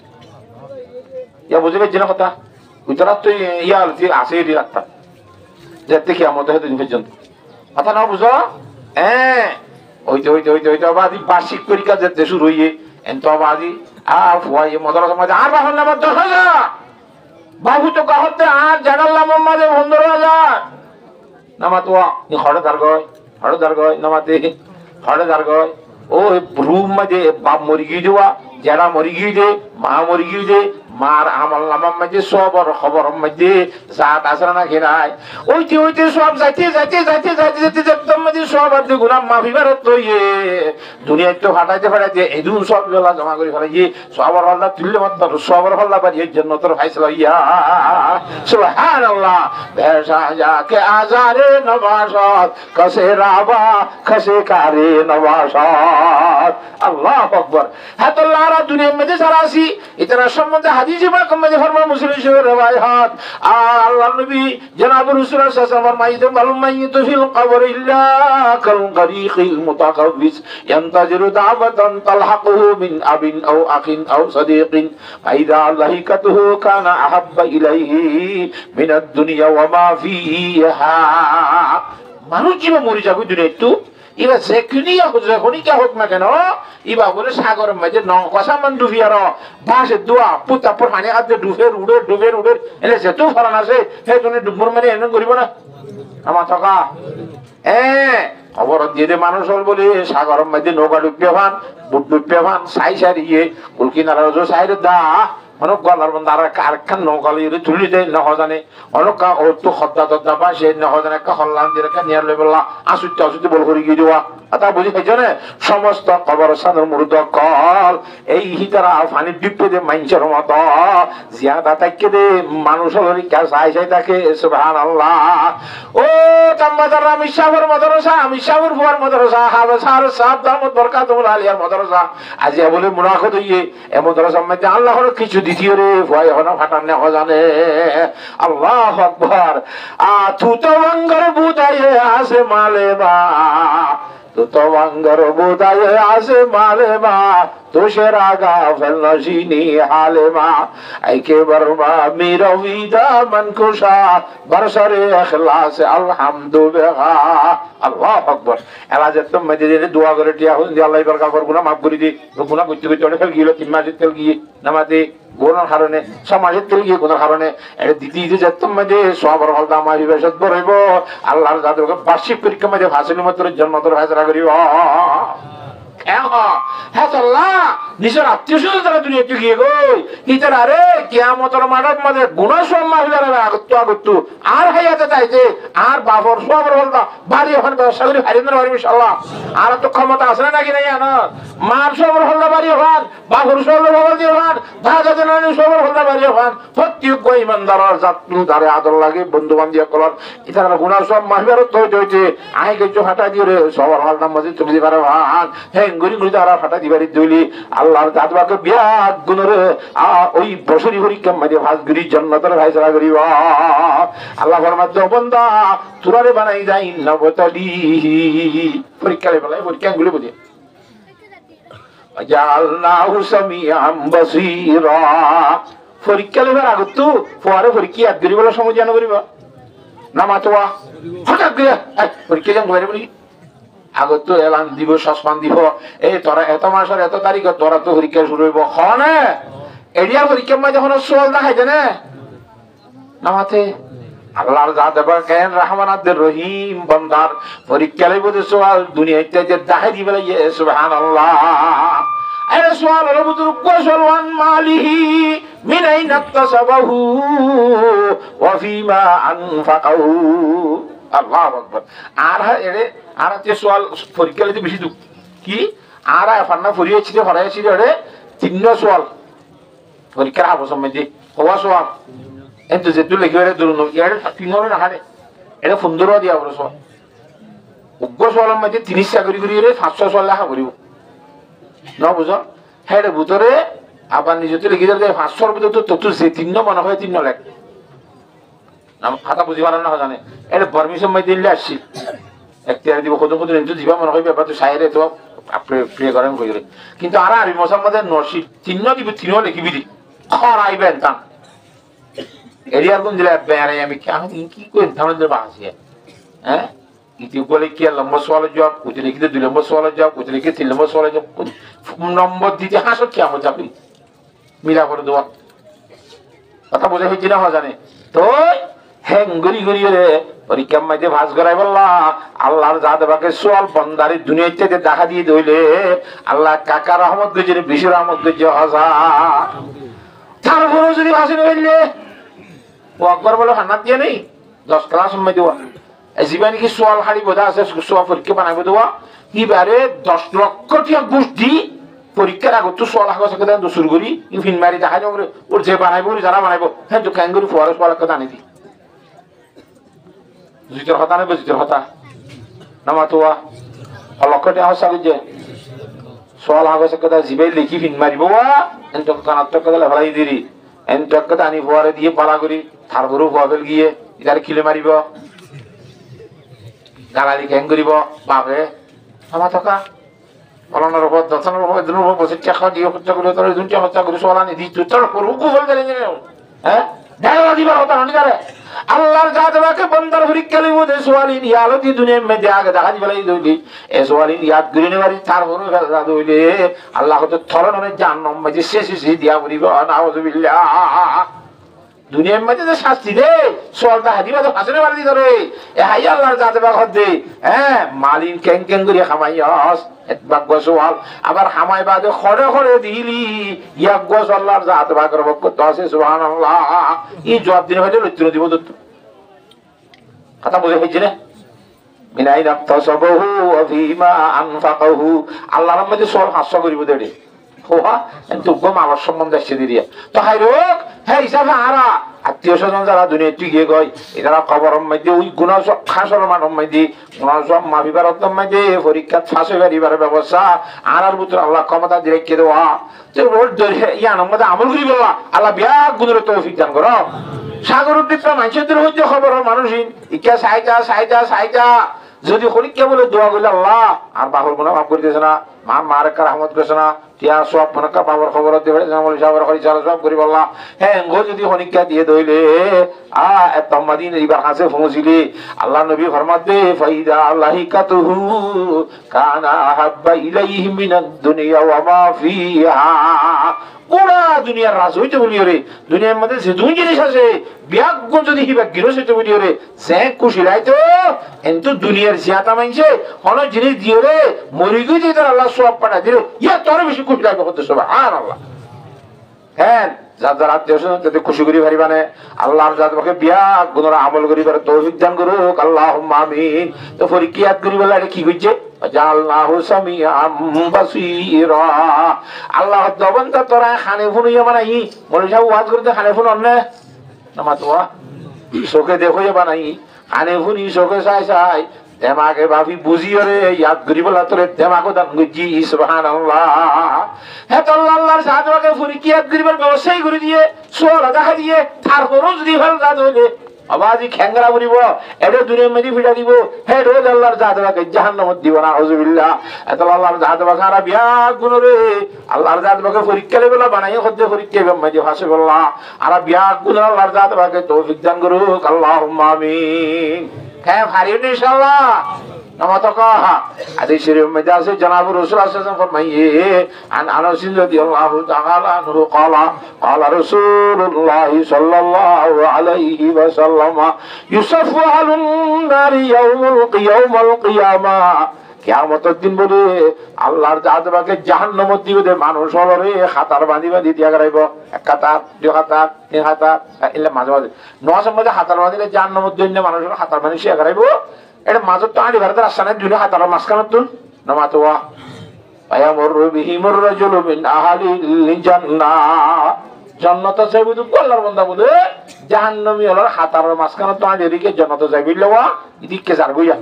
ইয়া বুঝবে জিনা কথা উতরা তো ইয়া আছে এর রাস্তা যেতে কিয়ামত হতে দিন পর্যন্ত কথা না বুঝো ওইটা বাদি বার্ষিক পরীক্ষা যেতে শুরু হইয়ে এত বাদি ফুয়াই মাদ্রাসা মধ্যে আর বাহন নাম 10,000 বাবু তো কাহতে আর জানাল্লাম মাঝে 15,000 নামাতোয়া নি হড়দার গয় নামাতে হড়দার গয় ও রুম মাঝে বাপ মরি গিয়ে যাওয়া যারা মরি গিয়ে দে মা মরি গিয়ে দে মার আমল নামার মাঝে সবর খবর মাঝে জাত আসরা না খেরাই ওইতে সব যাইতে একদম মাঝে সব আর গুনাহ মাফি বারত লইয়ে দুনিয়ায় তো ফাটাইতে এদুন সব বেলা জমা করে ফেলাইয়ে সবর হল্লা তুললে মাত্র সবর হল্লা বাড়িয়ে জান্নাতের ফয়সালা ইয়া সুবহানাল্লাহ বেশা যাকে আজারে নবাসত কসে রাবা খসে কারে নবাসত আল্লাহু আকবার হাতাল্লাহরা দুনিয়ার মধ্যে যারা আছি এটার সম্বন্ধে হাদিসে পাক মধ্যে ফরমান মুসলিম শরীফের রওয়ায়াত আল্লাহর নবী জনাব রাসূল সাল্লাল্লাহু আলাইহি ওয়াসাল্লাম ফরমাইতে মালুম মাইয়িতু ফিল কবর ইল্লা কাল গরীকিল মুতাকাব্বিস ইয়ান্তাজিরু দাওয়াতান তালহাকুহু মিন আবিন আও আখিন আও সাদীকিন ফাইদা লাহিকাতুহু কানা আহাব্বা ইলাইহি মিনাদ দুনিয়া ওয়া মা ফিহা মানুষ জীবন মরে যাবে দুনিয়ায় তো এবার যে কিনিয়া খুঁজে খনিকা হোক না কেন এবার বলে সাগরের মাঝে নৌকা মান ডুবি আর বাঁশের দোয়া পুতাপুর পানি আদে ডুবের উড়ে এনে যেহেতু ফরান আছে সেই জন্য ডুবুর মানে এনে করিব না আমার থকা খবর দিয়ে মানুষ হল বলে সাগরের মাঝে নৌকা ডুববে ভান বুট ডুববে ভান সারিয়ে কুলকিনারা সাইড দা অনেক গলার বন্ধ আর কারখান নৌকালি তুলি দেয় নহজানে অনেক তো হদ্দা তদ্দা বা সে নহজানে একটা হল্লান দিয়ে নিয়ার লেবেলা আসুতে বল করে গিয়ে দেওয়া তা বুঝি খাইছো না সমস্ত কবরস্থানের মুরুদ কল এই হিতারা ফানি বিপদে মাইনছের মত জিয়াদা তাকে দে মানুষ হল চাই তাকে সুবহানাল্লাহ ও তাম্মাদার মিশাবুর মিশাবুর ফুয়ার মাদ্রাসা হাবসার সাহেব দামত বরকাতুল আলিয়ার মাদ্রাসা আজ বলে মুনাফিক হইয়ে এ মাদ্রাসার মধ্যে আল্লাহর কিছু দ্বিতীয় রে ভয় হনা ফাটান না জানে আল্লাহু আকবার তু তো বঙ্গর বুদায়ে আসে মালে বা تو توانگر بودای آسمان ما تو شراغا فلنشینی حال ما ای که برما میروی دامن کشا برسر اخلاص الحمد بها আল্লাহু আকবার এলাজ একদম মধ্যে দোয়া করে টিয়া হন দিয়ে আল্লাহ বরকত করব না মাফ করে দি গুনাহ করতে করতে অনেক ফেল গিয়ে তিন মাসের তেল গিয়ে নামাতে গোনার কারণে সমাজের তেল গিয়ে গোনার কারণে এটা দ্বিতীয় যে একদম মধ্যে সবার হলদা মারি বেশত বড়ইব আল্লাহর জাদুকে বার্ষিক পরীক্ষা মধ্যে ফাঁসির মতো জন্মতর ফায়সালা করিব নিজের আত্মীয় স্বজন তারা দুনিয়াতে গিয়ে গই ইতারা রে কিয়ামতের মাঠের মধ্যে গুনাহ সব মাহিলারা আগত আর হাইয়াতে চাইছে আর বাবর সবর বলতা বাড়ি ওখানে ব্যবসা করি হারিয়ে পারবি ইনশাআল্লাহ আর তো ক্ষমতা আছে নাকি নাই জানো মার সবর হলদা বাড়ি ওখান বাবর সবর বাবর দিয়ে ওখান দাদা জানানি সবর হলদা বাড়ি ওখান প্রত্যেক ইমানদারের জাতু তারে আদর লাগে বন্ধু বান্ধব করার ইতারা গুনাহ সব মাহিলার তো হইতে আই কিছু হাঁটা দিয়ে রে সবর হলদা মসজিদ তুমি দিবারে ভান হে গরি গরি তারা ফাটা দিবারি দইলি আল্লাহর জাতবাকে বিয়া গুণরে ওই বছরি পরীক্ষা মধ্যে ভাজগুরি জান্নাতের ফায়সালা করিব আল্লাহ ফরমাতে বান্দা তুরারে বানাই যাই নবতলি পরীক্ষা লেবেলাই পরীক্ষা গুলো বুঝে জাআলনাহু সামিআম বাসীরা পরীক্ষা লেবার আগত পরে পরীক্ষা আদগরি বলা সময় জানো করিবা না মাতোয়া হঠাৎ গিয়া পরীক্ষা জান কইরে বলি আগত এলান দিব সসমান দিব এই তোরা এত মাসের এত তারিখ তোরা তো পরীক্ষা শুরু হইব হনে এরিয়া পরীক্ষা মাঝে যখন সোয়াল দেখাইছে না নামাতে আল্লাহর জাত এবার কেন রহমানাদের রহিম বান্দার পরীক্ষা লইব যে সোয়াল দুনিয়াতে যে দেখাই দিবে সুবহানাল্লাহ এর সোয়াল হলো বুতুর কোশলওয়ান মালিহি মিন আইনা তাসাবাহু ওয়া ফিমা আনফাকাহু আল্লাহু আকবার আর এরে আর যে সোয়াল পরীক্ষা লইতে বেশি দুঃখ কি আর ফান্না ফরিয়েছি যে হরাইছি রে তিন সোয়াল পরীক্ষার আবশ্যক মধ্যে হওয়া সোয়াল এত যে তুই লিখে রে দুরুন এর তিনরে না হারে এটা সুন্দর দিয়া বড় সোয়াল উগ্র সোয়ালের মধ্যে 30 চাকরি করি রে 500 সোয়াল লেখা করিব না বুঝো হেড ভিতরে আবার নিজে লিখে দিলে 500 এর ভিতরে তো তুই যে তিন মনে হয় তিন লেখ নাম খাতা বুঝি পারেন না জানে এটা পারমিশন মাই দিলে আসছি এখতিয়ার দিব কত কত নিতে দিবা মনে হয় ব্যাপার তো সাইরে তো আপনি প্রে করেন কইরে কিন্তু আর আরবি ভাষার মধ্যে নসি তিন দিব তিন লিখিবি দি খরাইবেন তা এরিয়ার কোন জেলা বেয়ারে আমি কি কই আমাদের বাসি হ্যাঁ ইতি বলে কি লম্বা সওয়াল জবাব কইতে লিখিতে দুই নম্বর সওয়াল জবাব কইতে লিখিতে তিন নম্বর সওয়াল জবাব নম্বর দিতে হাসো কি আমল যাবি মিলা করে দেওয়া কথা বোঝা হইছে না জানে তো হ্যাং গরি গরি রে পরীক্ষার মধ্যে ভাস করাই বললা আল্লাহর জাতবাকে সোয়াল বন্দারি দুনিয়াতে দেখা দিয়ে দইলে আল্লাহ কাকা রহমত গজের বিশ রহমত গজে হাজার তারপরে যদি ভাসি বললে ও আকবর বলে হান্নাত দিয়ে নেই 10 ক্লাস সময় দেওয়া জীবনে কি সোয়াল হাড়ি বোঝা আছে সোয়া পরীক্ষা বানাবো দেওয়া কিবারে 10 লক্ষ টাকা ঘুষ দি পরীক্ষার আগত তো সোয়াল হাগা সাথে দসুর করি ফিন মারি দেখা যাবে ওর যে বানাইবো যারা বানাইবো হ্যাঁ তো ক্যাঙ্গুরি ফরেস্ট ওয়ালা কথা আনি দি জিতর হতা নেবে জিতর হতা নামাতোয়া লক্ষ টাকা হসালি যে সোয়াল হাগা সাথে জিবাই লিখি ফিন মারিবো এন তো কানাত তো কথা হলাই দিরি এন তো কথা আনি ফোয়ারে দিয়ে পালা করি তারপরেও ফোয়াবেল গিয়ে ইদারে কিলে মারিব গালালি ক্যাং করিব বাপে আমার থকা ফলনের উপর দর্শনের উপর দুনোর উপর বসে টাকা দিয়ে খরচা করে তোর দুটো খরচা করে সোয়ালানি দি তোর রুকু বল গেলেন হ্যাঁ দাঁড়া দিবার কথা ননি করে আল্লাহর জাতবাকে বন্দার পরীক্ষা লইব দে সোয়ালিন ইয়ালতি দুনিয়ার মধ্যে আগে দেখা দিবালাই দইলি এ সোয়ালিন ইয়াদ গরিনে বাড়ি তার বড় গাদা দইলে আল্লাহ কত থরনে জান্নাম মধ্যে শেষ দিয়া বলিব নাউযুবিল্লাহ দুনিয়ার মধ্যে যে শাস্তি দে সোয়ালটা হাদিবা তো ফাসনে বাড়ি ধরে এ হাই আল্লাহর জাতবা খদে হ্যাঁ মালিন কেং কেং করে খামাইয়াস একবার গোসওয়াল আবার হামাই বাদে খড়ে খড়ে দিলি এক গোস আল্লাহর জাতবা করব কত আছে সুবহানাল্লাহ এই জবাব দিনে হইলে লইতে দিব তো কথা বুঝে হইছে না মিনাই নাফতাসাবহু ওয়া ফিমা আনফাকাহু আল্লাহর মধ্যে সব হাস্য করিব দেড়ে হোয়া এত গম আমার সম্বন্ধে আসছে দিরিয়া তো হাই রোগ হ্যাঁ হিসাবে আরা আত্মীয় স্বজন যারা দুনিয়াতে গিয়ে গয় এরা খবর মধ্যে ওই গুণা সব খাসর মানব মধ্যে গুণা সব মাবিবার মধ্যে পরীক্ষা ফাঁসে গাড়িবার ব্যবস্থা আর বুতর আল্লাহ ক্ষমতা দিয়ে রেখে দেওয়া যে রোড ধরে ইয়ানোর মধ্যে আমল করি বললা আল্লাহ বিয়া গুণের তৌফিক দান করো সাগর উদ্দীপ্ত মানুষদের হচ্ছে খবর মানুষই ইকা সাইজা যদি পরীক্ষা বলে দোয়া করলে আল্লাহ আর বাবুর গুনাহ মাফ করে দিয়েছে না, মার একটা রহমত করেছে না, টিয়া সব মনে বাবার খবর দিয়ে সব করি বললা। হ্যাঁ গো যদি পরীক্ষা দিয়ে দইলে তম্মাদিন এইবার কাছে পৌঁছিলি আল্লাহ নবী ফরমাতে ফাইদা লাহিকাতুহু কানা হাব্বা ইলাইহি মিনাদ দুনিয়া ওয়া মা ফিহা। পুরা দুনিয়ার রাজ হইতে বলিও রে, দুনিয়ার মধ্যে যে দুই জিনিস আছে বিয়াগুণ যদি হিবা গিরস হইতে বলিও রে, সে খুশি রাইতো কিন্তু দুনিয়ার জিয়াতা মানছে অনেক জিনিস দিও রে মরি গই দিয়ে আল্লাহ সওয়াব পাঠা দিল, ইয়া তোর বেশি খুশি লাগবে কত সুবহানাল্লাহ। হ্যাঁ যার যার আত্মীয় স্বজন যাতে খুশি করি পারিবা না, আল্লাহর যাতে বিয়া গুণরা আমল করিবার তৌফিক দান করুক আল্লাহুম্মা আমিন। তো পরীক্ষা করি বলে এটা কি হইছে, জাআলনাহু সামিআম বাসীরা। আল্লাহ দবনটা তোরা খানে ফুনিয়া বানাই বলে সব ওয়াজ করতে খানে ফুন অন্নে নামা তোয়া চোখে দেখো বানাই খানে ফুনি চোখে চাই চাই দেমাকে ভাবি বুঝিও রে ইয়াদ করি বলা তোরে দেমাকো দান করছি সুবহানাল্লাহ। হ্যাঁ তো আল্লাহর সাহায্যকে পরীক্ষা করিবার ব্যবস্থাই করে দিয়ে সোলা দেখা দিয়ে তারপরও যদি ভালো জাত হইলে আবাজি খেঙ্গরা বলিব এটা দুনিয়ার মেদি ফিটা দিব, হে রোজ আল্লাহর জাতবাকে জাহান্নামত দিব না আউযুবিল্লাহ। এত আল্লাহর জাতবাকে আর বিয়া গুণ রে আল্লাহর জাতবাকে পরীক্ষা লেবেলা বানাই হতে পরীক্ষা মেদি হাসে বললা আর বিয়া গুণ আল্লাহর জাতবাকে তৌফিক দান করুক আল্লাহুম্মা আমিন। হ্যাঁ ভারিও ইনশাআল্লাহ নামাতকাহা হাদিস শরীফ মধ্যে আছে জনাব রাসূল সাল্লাল্লাহু আলাইহি ওয়াসাল্লাম ফরমাইয়ে আন আনাস রাদিয়াল্লাহু তাআলা আনহু ক্বালা ক্বালা রাসূলুল্লাহ সাল্লাল্লাহু আলাইহি ওয়াসাল্লাম ইউসাফু আলান নারি ইয়াউমুল কিয়ামা। কিয়ামতের দিন বলে আল্লাহর জাতবাকে জাহান্নামত দিবে মানুষ হলো রে হাতার বাঁধি বাঁধি দিয়া করাইব, এক হাতা দুই হাতা তিন হাতা এলে মাঝে মাঝে নয় মধ্যে হাতার বাঁধিলে জাহান্নামত দিন মানুষ হলো হাতার বাঁধি শিয়া করাইব। এটা মাজত তো আড়ি ভারতের রাস্তা নাই দুই হাতার মাঝখানে তুন নামাতোয়া ফায়ামুরু বিহিমুর রাজুলু মিন আহলিল জান্নাহ। জান্নাত যাইবে তো আল্লাহর বান্দা বলে জাহান্নামী হলো হাতার মাঝখানে তো আড়ি রেখে জান্নাত যাইবে লওয়া ইদিকে যার গইয়া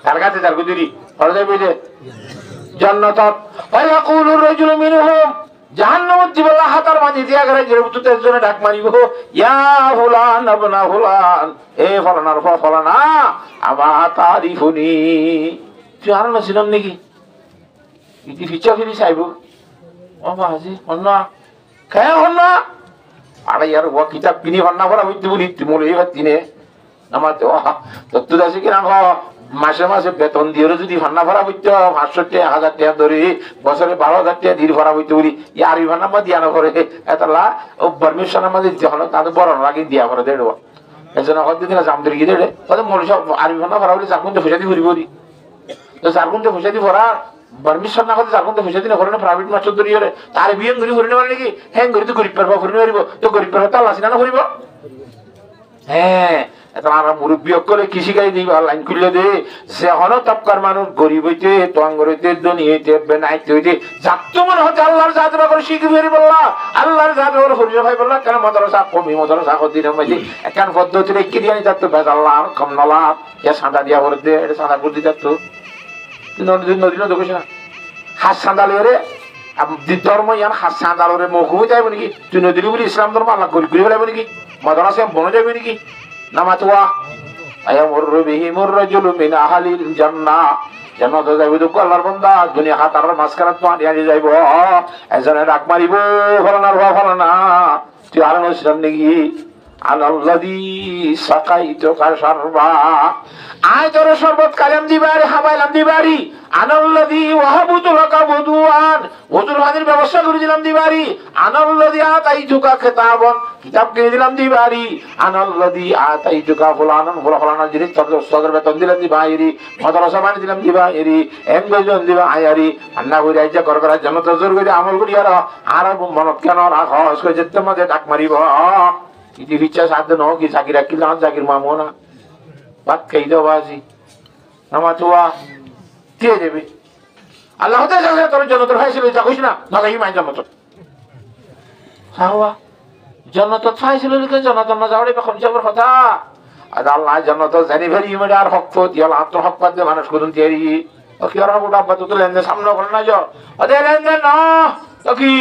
তার কাছে যার গুদিরি হল যাইবে যে জান্নাত ফায়াকুলুর রাজুলু মিনহুম জাহান্নামত দিবলা হাতার মাঝে দিয়া করে জেরুতের জন্য ডাক মারিব ইয়া ফুলান আবনা ফুলান এ ফলানার ফলানা আমা তারিফুনি। তুই আর না ছিলাম নাকি ইতি ফিচা ফিরি চাইব ও বাজি হন্না খায় হন্না আরে ইয়ার ও কিতাব কিনি হন্না ভরা হইতে বলি তুই মোর এই দিনে আমার তো তুই আছে কিনা মাসে মাসে বেতন দিয়ে যদি ভান্না ভরা হইতো 500 টাকা 1000 টাকা ধরে বছরে 12,000 টাকা দিয়ে ভরা হইতে বলি ইয়ার ভান্না মা দিয়া না করে এতলা ও পারমিশনের মধ্যে যখন তাদের বড় লাগে দিয়া করে দেড় এজন্য হয়তো দিনা জাম ধরে গিয়ে দেড়ে তাদের মনে সব আর ভান্না ভরা হলে চার ঘন্টা পয়সা দিয়ে ঘুরি বলি তো 4 ঘন্টা পয়সা দিয়ে ভরা পারমিশন না করতে 4 ঘন্টা পয়সা দিয়ে করে না প্রাইভেট মাস্টার ধরে গেলে তার বিয়ে ঘুরি ঘুরি নেওয়ার নাকি হ্যাঁ ঘুরি তো গরিব পারবো ঘুরি নেওয়ারিব তো গরিব পারবো তার লাসিনা না ঘুরিব। হ্যাঁ মুরব্বী করে কৃষিকাজ দিবা লাইন খুললে দে যে হন তপকার মানুষ গরিব হইতে টঙ্গর হইতে ধনী হইতে বেনাইতে হইতে যাত মনে হতে আল্লাহর জাত করে শিখি ফেরি বললা আল্লাহর জাত করে হরিয়া ভাই বললা কেন মদরসা কমি মদরসা দিনের মধ্যে একান পদ্ধতি রেখে দিয়ে যাত বেশ আল্লাহ কম নলা ইয়া সাঁদা দিয়া ভরে দে এটা সাঁদা বুদ্ধি যাত নদী নদী না দেখোস না হাত সাঁদালে রে ধর্ম ইয়ান হাত সাঁদালে মৌকুমে যাইব নাকি তুই নদী বলি ইসলাম ধর্ম আল্লাহ গরিব করে ফেলাইব নাকি মদরসা বনে যাবে নাকি নামাতোয়া আয়ামুরু বিহিমুর রাজুলু মিন আহলিল জান্নাহ। জান্নাতে যাইবে তো আল্লাহর বান্দা দুনিয়া হাতার মাঝখানে তো আনি যাইব এজনে ডাক মারিব ফলানার ফলানা তুই আর নছিলাম নাকি আলাল্লাযী সাকাইতুকা শারবা আয় তোর শরবত কালাম দিবারি হাবাইলাম দিবারি আনাল্লাযী ওয়াহাবতু লাকা বুদুআন ওজুর হাজির ব্যবস্থা করে দিলাম দিবারি আনাল্লাযী আতাইতুকা কিতাবান কিতাব কিনে দিলাম দিবারি আনাল্লাযী আতাইতুকা ফুলানান ফুলানা জিনিস তোর সদর বেতন দিলাম দিবারি মাদ্রাসা বানিয়ে দিলাম দিবারি এঙ্গেজন দিবা আয়ারি আন্না কইরা আইজা কর করা জান্নাত জোর করে আমল করি আর মনত কেন রাখস কই যেতে মধ্যে ডাক মারিব ইতি বিচ্ছা সাধ্য ন কি চাকরি রাখিল না চাকরির মামো না বাদ খাই দাও বাজি নামাতোয়া দিয়ে দেবে আল্লাহ তোর জন্নত হয়েছিল যা কইস না নগাই মাই জন্নত সাহবা জন্নত চাইছিল জন্নত না যাওয়ার এখন যাবার কথা আর আল্লাহ জন্নত জানি ভেরি মানে আর হক দিয়াল আত্ম হক পাতে মানুষ করুন তৈরি ও কি আর গোটা বাতো তো লেনদেন সামনে করে না যাও ওদের লেনদেন না তো কি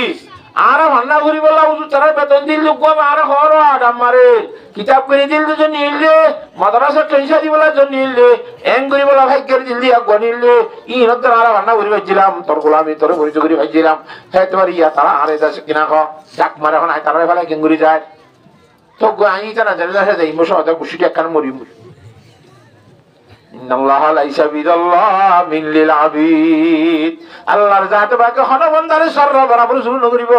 আর ভান্না করি বলা হুজুর তারা বেতন দিল লোক আর হর আডাম মারে কিতাব করে দিল দুজন নিলে মাদ্রাসা টৈসা দি বলা জন নিলে এং করি বলা ভাগ্যের দিল দি আগুয়া নিলে ই নতর আর ভান্না করি ভাইছিলাম তোর গোলামি তোর পরিচয় করি ভাইছিলাম হ্যাঁ তোমার ইয়া তারা আরে যাচ্ছে কিনা খ ডাক মারে এখন আয় তারা ফেলা কেঙ্গুরি যায় তো আই তারা জানে যাই মশা হতে খুশিটা একখান মরি ইন্নাল্লাহা লাইসা বিদাল্লামিন লিল আবিদ আল্লাহর জাত বাকে হন বন্দারে সররা বরাবর শুরু নগরিব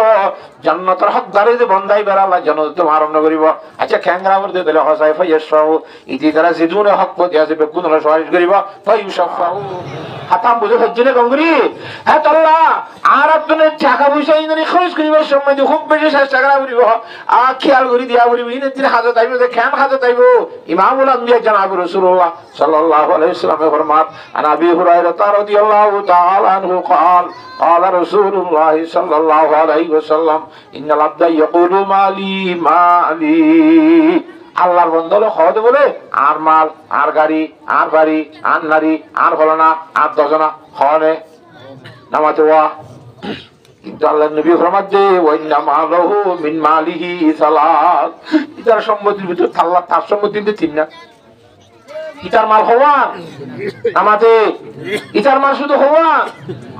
জান্নাতের হকদারে যে বন্দাই বেরালা জান্নাত তোমার নগরিব আচ্ছা খ্যাংরা বলতে দিলে হসাই ফাইয়াশাউ ইতি তারা সিদুনে হক পথে আছে বেকুন সুপারিশ করিব ফাইয়ুশাফাউ হাতাম বুঝে হজ্জনে গঙ্গরি হ্যাঁ আল্লাহ আর আপনি টাকা পয়সা ইনি খরচ করিবার সময় খুব বেশি চেষ্টা করা করিব আর খেয়াল করি দিয়া করিব ইনি দিন হাজত আইব যে খ্যান হাজত আইব ইমামুল আম্বিয়া জনাব রাসূলুল্লাহ সাল্লাল্লাহু আলাইহি ওয়াসাল্লাম ফরমান আন আবি হুরায়রা রাদিয়াল্লাহু তাআলা আনহু قال قال رسول الله صلى الله عليه وسلم ان العبد يقول مالي مالي আল্লাহর বন্দরে খদ বলে আর মাল আর গাড়ি আর বাড়ি আর নারী আর ফলানা আর দজনা হনে নামাতে ওয়া কিন্তু আল্লাহ নবী ফরমান যে ওয়াইন্না মালাহু মিন মালিহি সালাত ইতার সম্পত্তির ভিতর আল্লাহ তার সম্পত্তিতে তিন না ইতার মাল হওয়া আমাতে ইতার মাল শুধু হওয়া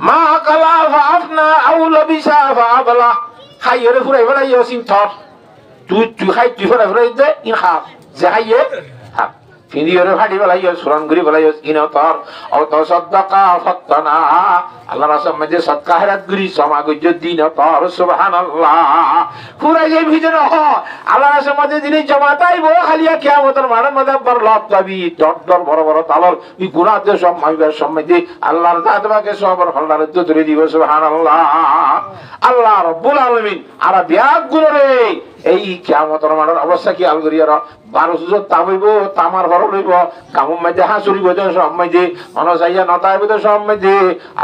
মা কালা ফাফনা আউ লাবিসা ফাবলা খাইরে ফুরাই ফুরাই ইসিন থর তুই খাই তুই ফুরাই ফুরাই দে ইন খা যে খাইয়ে খা ফিরিয়রে ফাটি বলাই সুরান গুরি বলাই ইনা তর ও তো সাদাকা ফাতানা আল্লাহ রাসূল মধ্যে সদকা হেরাত গুরি সমা গজ্জ দিন তর সুবহানাল্লাহ পুরা যে ভিতরে হ আল্লাহ রাসূল মধ্যে দিনে জামাতাইব খালিয়া কিয়ামতের মাঠের মধ্যে বরলত পাবি দর বড় বড় তালর এই গুনাহতে সব মাইবার সম্মতি আল্লাহর জাতবাকে সবর হল্লার ধরে দিব সুবহানাল্লাহ আল্লাহ রাব্বুল আলামিন আর বিয়াক গুরে এই কিয়ামতের মাঠের অবস্থা কি আল করিয়ার 12 সুযোগ তাবইব তামার বড় লইব কামুম মধ্যে হাসুরিব সব মধ্যে অনসাইয়া নতাইব সব মধ্যে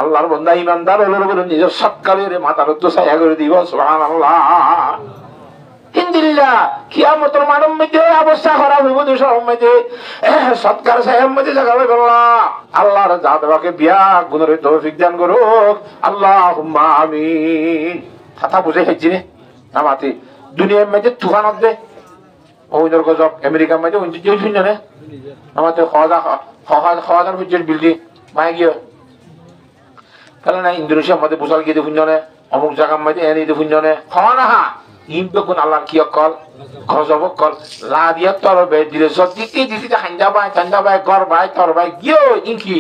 আল্লাহর বান্দা ইমানদার হলো নিজের সৎকালের মাথার তো ছায়া করে দিব সুবহানাল্লাহ ইনদিল্লাহ কিয়ামতের মাঠের মধ্যে অবস্থা খারাপ হইব সব মধ্যে সৎকার ছায়ার মধ্যে জায়গা হইব আল্লাহর জাতবাকে বিয়া গুণের তৌফিক দান করুক আল্লাহুম্মা আমিন কথা বুঝে হেজি নে আমাতে দুনিয়ার মধ্যে তুফান হবে ওইদের গজব আমেরিকার মধ্যে ওই যে শুনছ না আমাদের খাওয়া হুজুর বিল্ডিং মাই গিয়ে তাহলে না ইন্দোনেশিয়ার মধ্যে বুসাল গিয়ে দেখুন জানে অমুক জায়গার মধ্যে এনে দেখুন জানে খাওয়া না হা ইমপে কোন আল্লাহ কি কল গজব কল লা দিয়া তর বে দিলে সত্যি দিতে হাঞ্জা বাই গর বাই তর বাই গিয়ে ইনকি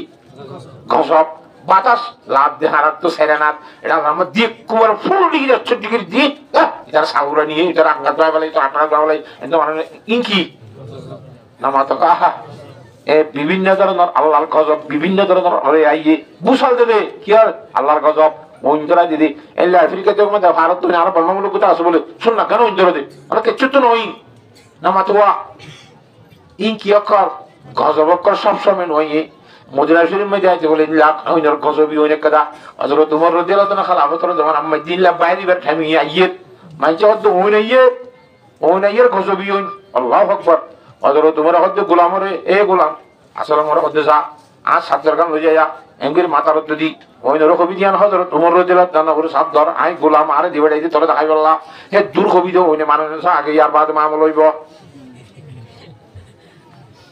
গজব বাতাস লাভ দে হারাত তো সেরেনাত এটা আমার দিয়ে কুমার ফুল ডিগ্রি 100 ডিগ্রি দিয়ে এটার সাগুরা নিয়ে এটার আঙ্গাত বাই বলে তো আপনারা বাই একদম মানে ইনকি নামাতো কাহা এ বিভিন্ন ধরনের আল্লাহর গজব বিভিন্ন ধরনের ওরে আইয়ে বুসাল দেবে কি আর আল্লাহর গজব ওইন্তরা দিদি এলে আফ্রিকাতে মধ্যে ভারত তুমি আরো বর্ণমূলক কথা আছে বলে শুন না কেন ওইন্তরা দে ওরা কিচ্ছু তো নই নামাতো ইনকি অক্ষর গজব অক্ষর সবসময় নই মদিনা শরীফ মধ্যে আছে বলে লাখ ওইনার গজবি অনেক কথা হযরত ওমর রাদিয়াল্লাহু তাআলা খেলাফতের যখন আম্মা দিল্লা বাইরে বের থামি আইয়ে মাইছে হদ ওইনাইয়ের গজবি ওই আল্লাহু আকবার হযরত ওমর হদ গোলামরে এ গোলাম আসলে ওমর হদ যা আজ সাতর গান লই যায় এঙ্গির মাথার দি ওইনার কবি দিয়ান হযরত ওমর রাদিয়াল্লাহু তাআলা করে সাত ধর আই গোলাম আরে দিবেড়াই দি তোরা দেখাই বললা হে দূর কবি দে ওইনে মানুষ আগে আর বাদ মামল হইব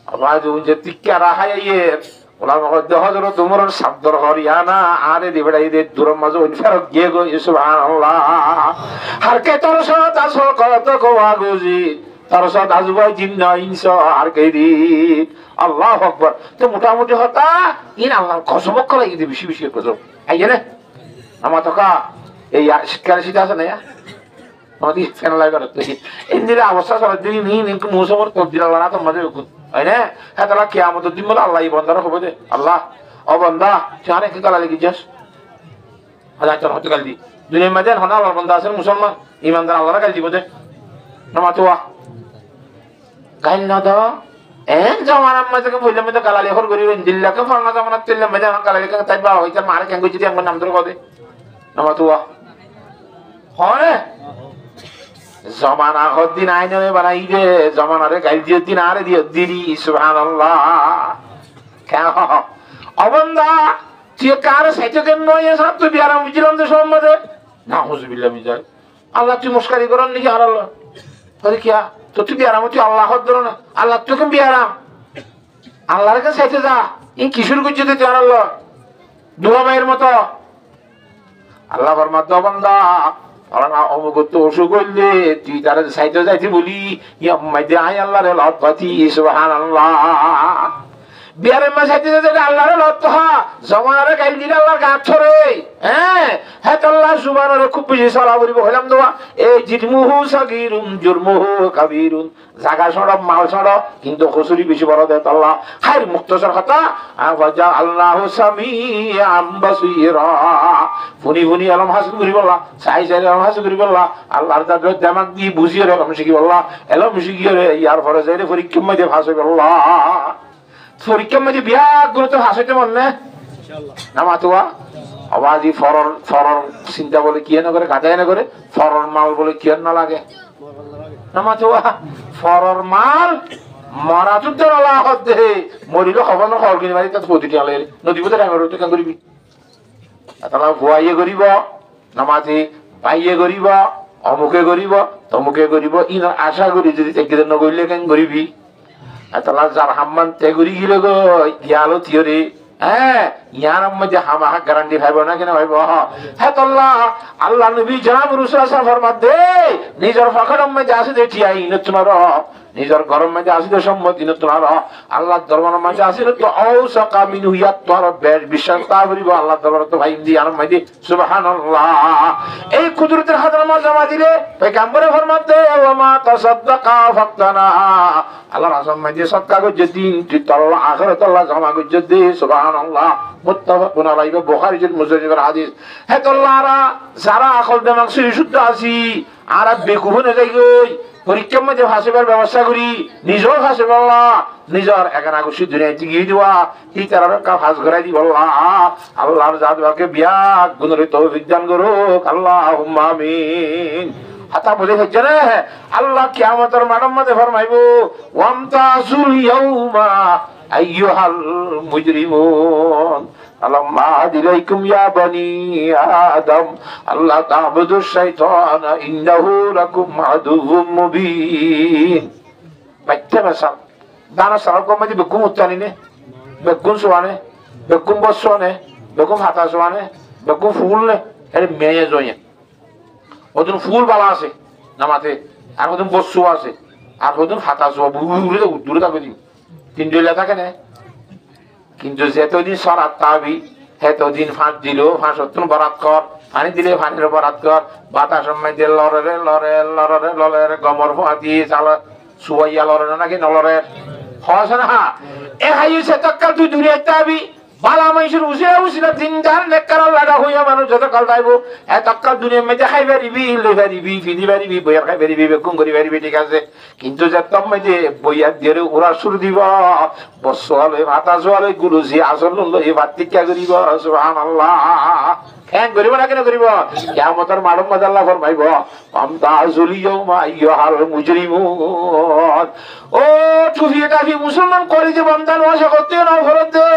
আবার যে টিকা রাহাইয়ে ওলামা কইতে হযরত ওমরের সাদর হরিয়ানা আরে দিবেড়াই দে দূরের মাঝে ওই ফেরত গিয়ে গো সুবহানাল্লাহ আর কে তোর সাথ আসো কত কোয়া গুজি তোর সাথ আজবাই জিন্ন ইনসা আর কে দি আল্লাহু আকবার তো মোটামুটি হতা ইন আল্লাহ গজব করে দিবে বেশি বেশি গজব আইয়ে না আমার তো কা এই শিক্ষার সিটা আছে না আমাদের ফেন লাগার তো ইন্দিরা অবস্থা সব দিন নিন মুসলমান তো দিলা না তো মজা হয় না হ্যাঁ তাহলে কিয়ামতের দিন বলে আল্লাহ বন্দার হবে দে আল্লাহ ও বন্দা জানে কি কালা লাগি যাস আল্লাহ তোর হতে কালি দুনিয়ার মধ্যে হনা আল্লাহর বন্দা আছে মুসলমান ইমানদার আল্লাহর কাছে দিব দে নামাতোয়া গাইল না দাও এন জামানার মধ্যে বললাম তো কালালি হল করি দিল্লাকে ফলনা জামানাত তেললাম মধ্যে কালালি কে তাই বা হইতা মারে কেন কইছি আমার নাম ধরে কদে নামাতোয়া হয় জমানা হদ্দিন আইনে বানাই দে জমানারে গাইল দিয়ে দিন আরে দিয়ে দিদি সুবহানাল্লাহ কেন অবন্দা তুই কার সাইতে কেন নয় সব তুই বিয়ারাম বুঝলাম তো সম্মতে না হুজুবিল্লাহ মিজাল আল্লাহ তুই মুস্কারি করেন নাকি আর আল্লাহ বলে কিয়া তো তুই বিয়ারাম তুই আল্লাহ ধরো না আল্লাহ তুই কেন বিয়ারাম আল্লাহর কাছে চাইতে যা এই কিশোর করছে তুই আর আল্লাহ দুয়া ভাইয়ের মতো আল্লাহ ফরমাত বান্দা অমুক তো অসুখ হইলে তুই তারা সাইতে যাইতে বলি ইয়াম্মাইতে আয় আল্লাহর লতফাতি সুবহানাল্লাহ বিয়ারের মা সাইতে যাইতে আল্লাহর লতফা জমানারে গাইল দিলে আল্লাহর গাছ ছড়ে হ্যাঁ হ্যাঁ আল্লাহ সুবহানাল্লাহ খুব বেশি সালাম করিব হলাম দোয়া এই জিরমুহু সাগীরুন জুরমুহু কাবীরুন জায়গা সড়ক মাল সড়ক কিন্তু খুসুরি বেশি বড় দেয় আল্লাহ খাইর মুক্তসর কথা আওয়াজা আল্লাহু সামিআম বাসীরা ফুনি ফুনি আলম হাসিল করি বললা সাই সাই আলম হাসিল করি বললা আল্লাহর তার দিমাগ দিয়ে বুঝিয়ে রে আলম শিখি বললা এলম শিখিয়ে রে ইয়ার পরে যাই রে পরীক্ষার মধ্যে ভাষে বললা পরীক্ষার মধ্যে বিয়া গুলো তো হাসিতে মন না ইনশাআল্লাহ নামাতুয়া আওয়াজি ফরর ফরর চিন্তা বলে কি না করে গাদায় না করে ফরর মাল বলে কি না লাগে নামাতুয়া ফরর মাল মরা তো তোর আল্লাহ হতে মরিল খবর না খবর কিনে মারি তার প্রতিটি আলে নদী পথে টাইম রইতে কেন করিবি তারা ভুয়াইয়ে করিব নামাজি পাইয়ে করিব অমুকে করিব তমুকে করিব ইন আশা করি যদি একদিন নগরিলে কেন করিবি তারা যার হাম্মান তে করি গিলে গো ইয়ালো থিওরি হ্যাঁ ইয়ার মধ্যে হামা গ্যারান্টি ভাইব না কেন ভাইব হ্যাঁ আল্লাহ আল্লাহ নবী জনাব রাসূল ফরমাত দে নিজের ফখরম মধ্যে আছে দে ঠিয়াই নতুনর নিজের গরম মধ্যে আছে দে সম্মতি নতুনর আল্লাহ দরবার মধ্যে আছে তো আউসাকা মিনহু ইয়াতর বেশ বিশ্বাসতা করিব আল্লাহ দরবার তো ভাই দি আর মধ্যে সুবহানাল্লাহ এই কুদরতের হাতের মধ্যে জমা দিলে পয়গম্বরে ফরমাত দে ওয়া মা তাসাদদাকা ফাকতানা আল্লাহ রাসূল মধ্যে সদকা করছে দিন তুই আল্লাহ আখিরাত আল্লাহ জমা করছে দে সুবহানাল্লাহ মুত্তাফাকুন আলাইহি বুখারী ও মুসলিমের হাদিস হে আল্লাহরা যারা আকল দেমাগ শুদ্ধ আছি আর বেকুফ না যাই গই পরীক্ষার মধ্যে ফাঁসিবার ব্যবস্থা করি নিজেও ফাঁসি বললা নিজের একানা খুশি দুনিয়াতে গিয়ে দেওয়া এই তারা ফাঁস করাই দি বললা আল্লাহর জাদুকে বিয়া গুণের তৌফিক দান করুক আল্লাহুম্মা আমিন হাতা বলে হচ্ছে না আল্লাহ কিয়ামতের মাঠের মধ্যে ফরমাইব ওয়ামতাজুল ইয়াউমা আইয়ুহাল মুজরিমুন আল্লামা দিলাইকুম ইয়া বনি আদম আল্লাহ তা'বুদুশ শাইতানা ইন্নাহু লাকুম আদুউম মুবিন বাইতে মাসাল দানা সালকো মধ্যে বেকুম উত্তানি নে বেকুম সোয়ানে বেকুম বসনে বেকুম হাতা সোয়ানে বেকুম ফুল নে এর মেয়ে জয়ে ওদিন ফুল বালা আছে নামাতে আর ওদিন বসু আছে আর ওদিন হাতা সোয়া দূরে থাকবে তিন দিলে থাকে না কিন্তু যেতদিন সরাত তাবি সেতদিন ফাঁস দিল ফাঁস বরাত কর পানি দিলে পানির বরাত কর বাতাস মধ্যে লড়ে লড়ে লড়ে লড়ে গমর ফাঁতি চাল সুয়াইয়া লড়ে নাকি নলরে হস না এ হাইছে তক্কাল তুই দূরে তাবি বালা মাইসুর উসিরা উসিরা দিনদার নেককার লাগা হইয়া মানুষ যত কাল যাইব এ তক্কাল দুনিয়ার মধ্যে খাই পারিবি লই পারিবি ফিদি পারিবি বইয়ার খাই পারিবি বেকুম করি পারিবি ঠিক আছে কিন্তু যে তোর মধ্যে বইয়ার দিয়ে ওরা সুর দিব বসলে মাথা জোয়ালে গুরুজি আসল লই বাতিকা করিব সুবহানাল্লাহ হ্যাঁ করিব না কেন করিব কিয়ামতের মাঠের মধ্যে আল্লাহ ফরমাইব আমতাজুল ইয়াউমা আইয়ুহাল মুজরিমুন ও টুফি টাফি মুসলমান করে যে বন্দান ওয়াসা করতে না ফরত দে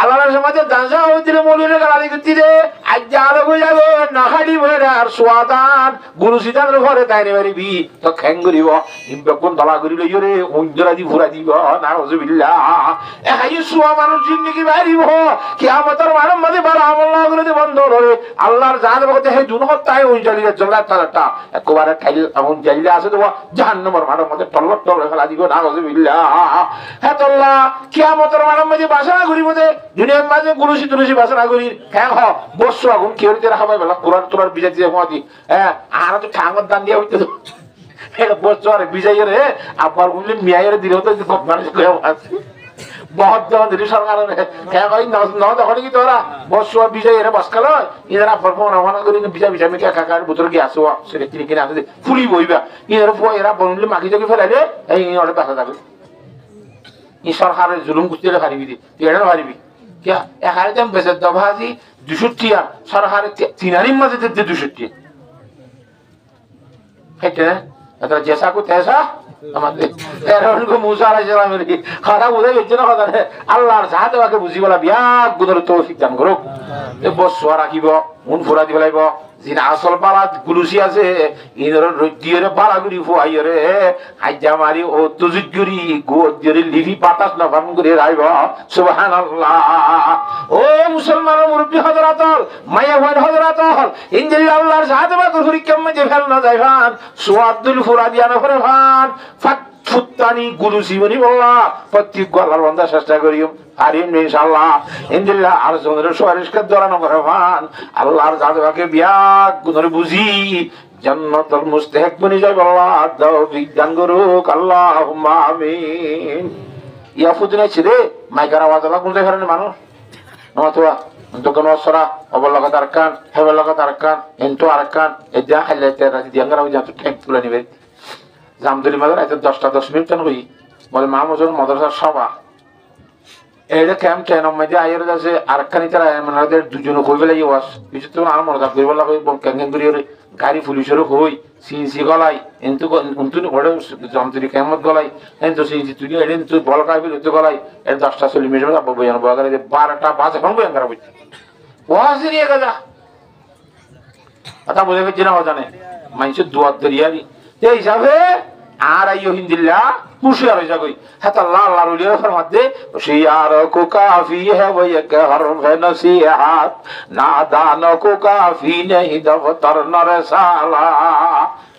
আল্লাহর সমাজে দাঁজা হইতিরে মলিনে গালি করতে দে আজ জাল হয়ে যাবে না হাড়ি ভরে আর সোয়াদান গুরু সিদানের ঘরে তাইরে পারিবি তো খ্যাং করিব ইমবেকুন দলা করিল ইরে উঞ্জরা দি ভরা দিব নাউজুবিল্লাহ এ হাই সুয়া মানুষ জিন্দেগি বাইরিব কিয়ামতের মাঠের মধ্যে বড় আমল না করে বন্ধ করে আল্লাহর জাহান বলতে হে দুন হত্যাই ওই জালিলে জল্লা তালাটা একবারে খাইল এমন জালিলে আছে তো জাহান্নামের মাঠের মধ্যে টলট টলে ফেলা দিব নাউজুবিল্লাহ হে আল্লাহ কিয়ামতের মাঠের মধ্যে বাসনা করিব দে দুনিয়ার মাঝে গুরুসি তুলসি বাসনা করি হ্যাঁ হ বসু আগুন কি হইতে রাখাবে বেলা কোরআন তোরার বিজাই দিয়ে হওয়াতি হ্যাঁ আর তো ঠাঙ্গর দান দিয়ে হইতে এটা বসু আর বিজাই রে আবার বললে মিয়াইরে দিলে হতো মানুষ আছে বহুত জন দিলি সরকারের হ্যাঁ কই ন তখন কি তোরা বসু আর বিজাই রে বসকাল ইদার আবার ফোন আমার করি বিজা বিজা মিকে কাকার বোতল কি আসো সেটা কিনে কিনে আসে ফুলি বইবা ইদার ফো এরা বললে মাকি জগে ফেলাইলে এই ওরে বাসা যাবে ই সরকারের জুলুম করতে পারিবি দি এটা পারিবি क्या এখানে তো বেশি দভাজি 200 আর সরকারের তিনারির মধ্যে 200 হেটে এটা জেসা কো তেসা আমাদের ফেরাউন কো মুসা আলাইহিস সালামের কি খারাপ হয়ে গেছে না কথা আল্লাহর জাহাতে ওকে বুঝি বলা বিয়া গুদর তৌফিক দান করুক এ বস রাখিব মন ফুরা দিব লাইব যিনি আসল বালা গুলুসি আছে ইনর রজ্জিয়ে বালাগুড়ি ফুয়াইয়ে রে হাইজা মারি ও তুজুগুরি গোজরি লিভি পাতাস না ফান করে রাইব সুবহানাল্লাহ। ও মুসলমানের মুরব্বি হযরত মায়া ভাই হযরত ইনজিল আল্লাহর সাথে বা গুরি কেমনে যে ফেল না যায় ভান সুয়াদুল ফুরাদিয়ানা করে ভান ফুত্তানি গুলুসি বনি বললা প্রত্যেক গলার বন্ধা চেষ্টা করিও আরিম ইনশাআল্লাহ ইনদিল্লাহ আর জনের সুয়ারিশকে দরানো করে ভান আল্লাহর জাদুকে বিয়া গুনরে বুঝি জান্নাতুল মুস্তাহিক বনি যায় আল্লাহ দাও বিজ্ঞান করুক আল্লাহুম্মা আমিন। ইয়া ফুদিনা ছিরে মাইকার আওয়াজ আলা কোন জায়গার মানুষ নতুবা দোকান ওসরা অবলগা তারকান হেবলগা তারকান এন্টো আরকান এজা হাইলাইতে রাজি দিয়াঙ্গারা যা ঠেক তুলে নিবে জামদুলি মাদার আইতে 10টা 10 মিনিট কেন হই বলে মামুজন মাদ্রাসার সভা এইটা ক্যাম্প টেন মধ্যে আইয়ের কাছে আরকানি তারা মানে দুজন কইবে লাগি ওয়াস কিছু তো আর মনে কইবে লাগি ক্যাঙ্গেন করি গাড়ি পুলিশের হই সিসি গলাই কিন্তু উন্তুনি ওড়ে জামদুলি কেমত গলাই কিন্তু সিসি তুই এদিন তুই বল কাইবে লতে গলাই এর 10টা 40 মিনিট যাব বয়ান বগারে 12টা বাজে কোন বয়ান করা বুঝি ওয়াসি নিয়ে গজা আতা বলে গেছি না জানে মাইছে দুয়াত দরিয়ারি এই হিসাবে আর আইয়ো হিন্দিল্লা হুশিয়ার হয়ে যাগই হাত আল্লাহ আল্লাহর ওলির ফরমাতে হুশিয়ার কো কাফি है वो एक हरफ नसीहत नादान को काफी नहीं दफ्तर न रसाला।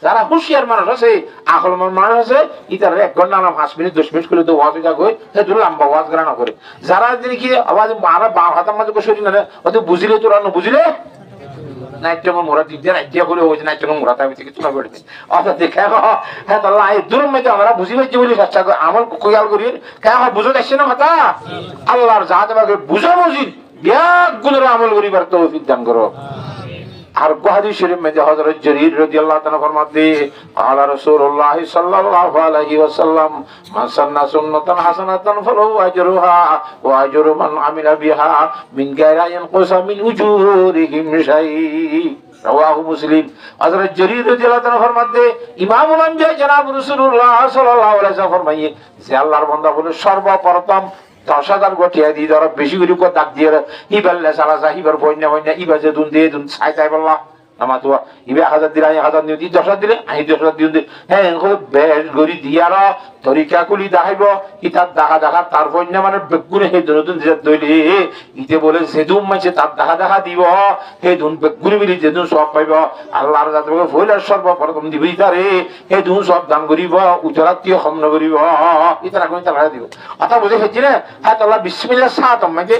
যারা হুশিয়ার মানুষ আছে আকল মানুষ আছে ইতার 1 ঘন্টা না 5 মিনিট 10 মিনিট করে তো ওয়াজ যাগই হে দুল লম্বা ওয়াজ করা না করে যারা দিন কি আওয়াজ মারা বা হাতের মাঝে বসে না ওতে বুঝিলে তোরা না বুঝিলে নাইট্যম মোরা দিতে রাজ্য করে ওই নাইট্যম মোরা তাই থেকে তুলা করে দিই অথবা দেখে হ্যাঁ তো আল্লাহ এই দূরের মধ্যে আমরা বুঝি পাইছি বলি চেষ্টা করে আমল কয়াল করি কেন বুঝো যাচ্ছে না কথা আল্লাহর জাহাজবাকে বুঝা বুঝি ব্যাগ গুলোর আমল করিবার তৌফিক দান করো। আর বুখারী শরীফ মধ্যে হযরত জরীর রাদিয়াল্লাহু তাআলা ফরমাতে আলা রাসূলুল্লাহ সাল্লাল্লাহু আলাইহি ওয়াসাল্লাম মান সান্না সুন্নাতান হাসানাতান ফালাহু আজরুহা ওয়া আজরু মান আমিলা বিহা মিন গায়রি ইয়ানকুসা মিন উজুরিহিম শাই রাওয়াহু মুসলিম। হযরত জরীর রাদিয়াল্লাহু তাআলা ফরমাতে ইমামুল আম্বিয়া জনাব রাসূলুল্লাহ সাল্লাল্লাহু আলাইহি ওয়াসাল্লাম ফরমায়ে যে আল্লাহর বান্দা বলে সর্বপ্রথম 10,000 গটিয়া দি ধর বেশি করে কো দাগ দিয়ে ইবাল্লা সালা সাহিবার বইনা বইনা ইবাজে দুন দিয়ে দুন ছাইতাই বললা আমা তো ইবে 1000 দিরা 1000 নিউ দি 10,000 দিলে আই 10,000 দিউ দে হ্যাঁ কো বেশ গরি দিয়ার তরিকা কুলি দাইব ইতার দেখা দেখা তার বইনা মানে বেগুনে হে দুন দিয়ে দইলে ইতে বলে যেদুম মাইছে তার দেখা দেখা দিব হে দুন বেগুনে মিলি যেদুন সব পাইব আল্লাহর জাতকে ফইলার সর্বপ্রথম দিবি তারে হে দুন সব দান করিব উতরাতীয় খমন করিব ইতারা কোন তারা দিব কথা বুঝে হচ্ছে না হ্যাঁ আল্লাহ বিসমিল্লাহ সাত মাইছে